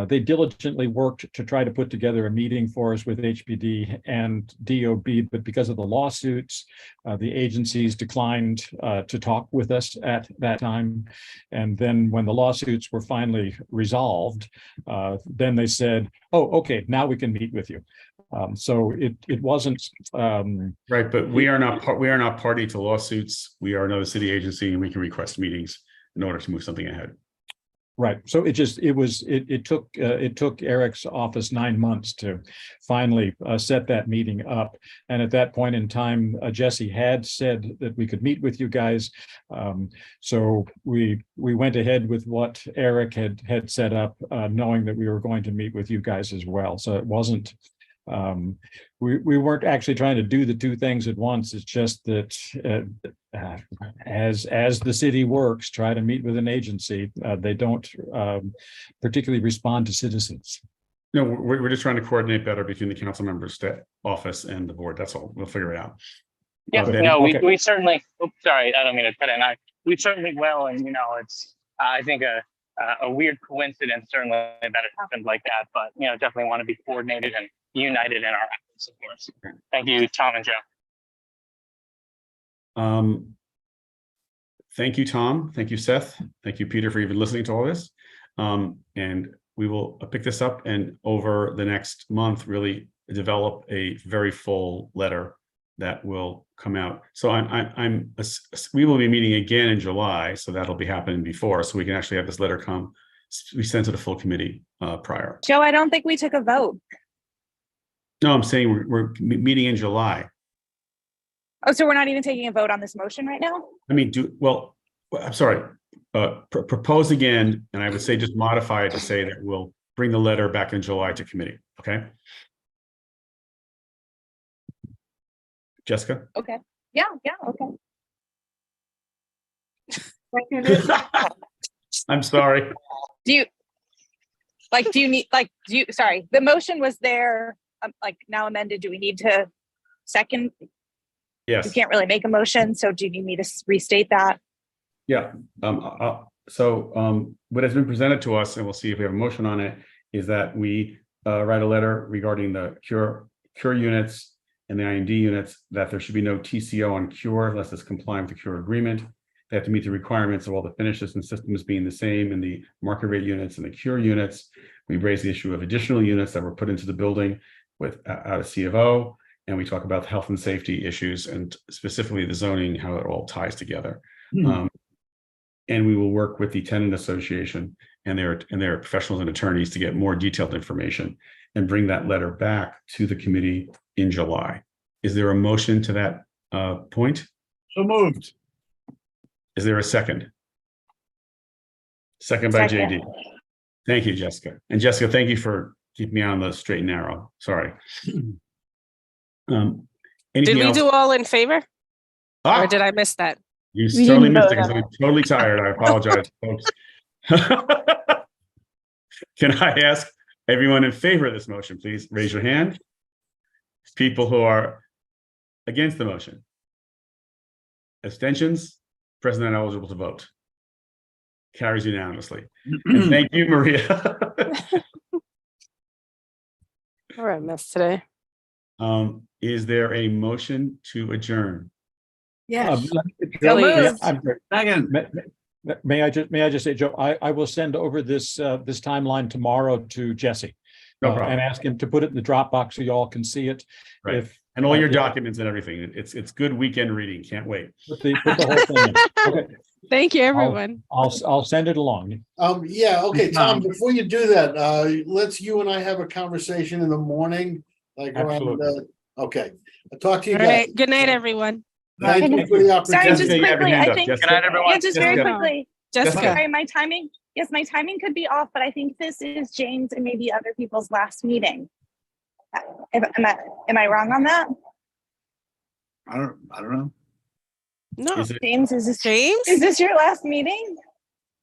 They diligently worked to try to put together a meeting for us with HPD and DOB, but because of the lawsuits, the agencies declined to talk with us at that time. And then when the lawsuits were finally resolved, then they said, "Oh, okay, now we can meet with you." So it wasn't right, but we are not party to lawsuits. We are another city agency, and we can request meetings in order to move something ahead. Right. So it took Eric's office 9 months to finally set that meeting up. And at that point in time, Jesse had said that we could meet with you guys. So we went ahead with what Eric had set up, knowing that we were going to meet with you guys as well. So it wasn't, we weren't actually trying to do the two things at once. It's just that as the city works, try to meet with an agency, they don't particularly respond to citizens. No, we're just trying to coordinate better between the council members, office and the board. That's all. We'll figure it out. Yeah, Betty? no, Okay. we certainly, oops, sorry, I don't mean to cut in. We certainly will. And, it's, I think a weird coincidence certainly that it happened like that, but, definitely want to be coordinated and united in our efforts, of course. Thank you, Tom and Joe. Thank you, Tom. Thank you, Seth. Thank you, Peter, for even listening to all this. And we will pick this up and over the next month, really develop a very full letter that will come out. So we will be meeting again in July, so that'll be happening before, so we can actually have this letter be sent to the full committee prior. Joe, I don't think we took a vote. No, I'm saying we're meeting in July. Oh, so we're not even taking a vote on this motion right now? I mean, I'm sorry, propose again, and I would say just modify it to say that we'll bring the letter back in July to committee, okay? Jessica? Okay. Yeah, okay. I'm sorry. Sorry, the motion was there, now amended. Do we need to second? Yes. You can't really make a motion, so do you need me to restate that? Yeah. So what has been presented to us, and we'll see if we have a motion on it, is that we write a letter regarding the cure units and the IND units, that there should be no TCO on cure unless it's compliant with the cure agreement. They have to meet the requirements of all the finishes and systems being the same in the market rate units and the cure units. We raise the issue of additional units that were put into the building out of C of O. And we talk about health and safety issues and specifically the zoning, how it all ties together. And we will work with the tenant association and their professionals and attorneys to get more detailed information and bring that letter back to the committee in July. Is there a motion to that point? So moved. Is there a second? Second by JD. Thank you, Jessica. And Jessica, thank you for keeping me on the straight and narrow. Sorry. Did we do all in favor? Or did I miss that? You totally missed it because I'm totally tired. I apologize, folks. Can I ask everyone in favor of this motion, please raise your hand? People who are against the motion. Abstentions? Present and eligible to vote. Carries unanimously. And thank you, Maria. All right, miss today. Is there a motion to adjourn? Yes. May I just say, Joe, I will send over this timeline tomorrow to Jesse. No problem. And ask him to put it in the Dropbox so you all can see it. Right. And all your documents and everything. It's good weekend reading. Can't wait. Put the whole thing in. Okay. Thank you, everyone. I'll send it along. Yeah, okay, Tom, before you do that, let's you and I have a conversation in the morning, like around, okay. I'll talk to you All guys. right. Good night, everyone. Thank you for the Sorry, opportunity. just quickly, I think, Good night, everyone. yeah, just very quickly. Jessica. Sorry, my timing could be off, but I think this is James and maybe other people's last meeting. Am I wrong on that? I don't know. No. James, is this your last meeting?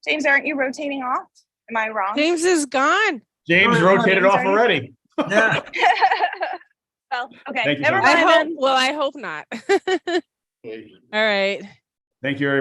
James, aren't you rotating off? Am I wrong? James is gone. James rotated off already. Yeah. Well, okay. Thank you, Never Tom. mind. I hope not. All right. Thank you, everybody.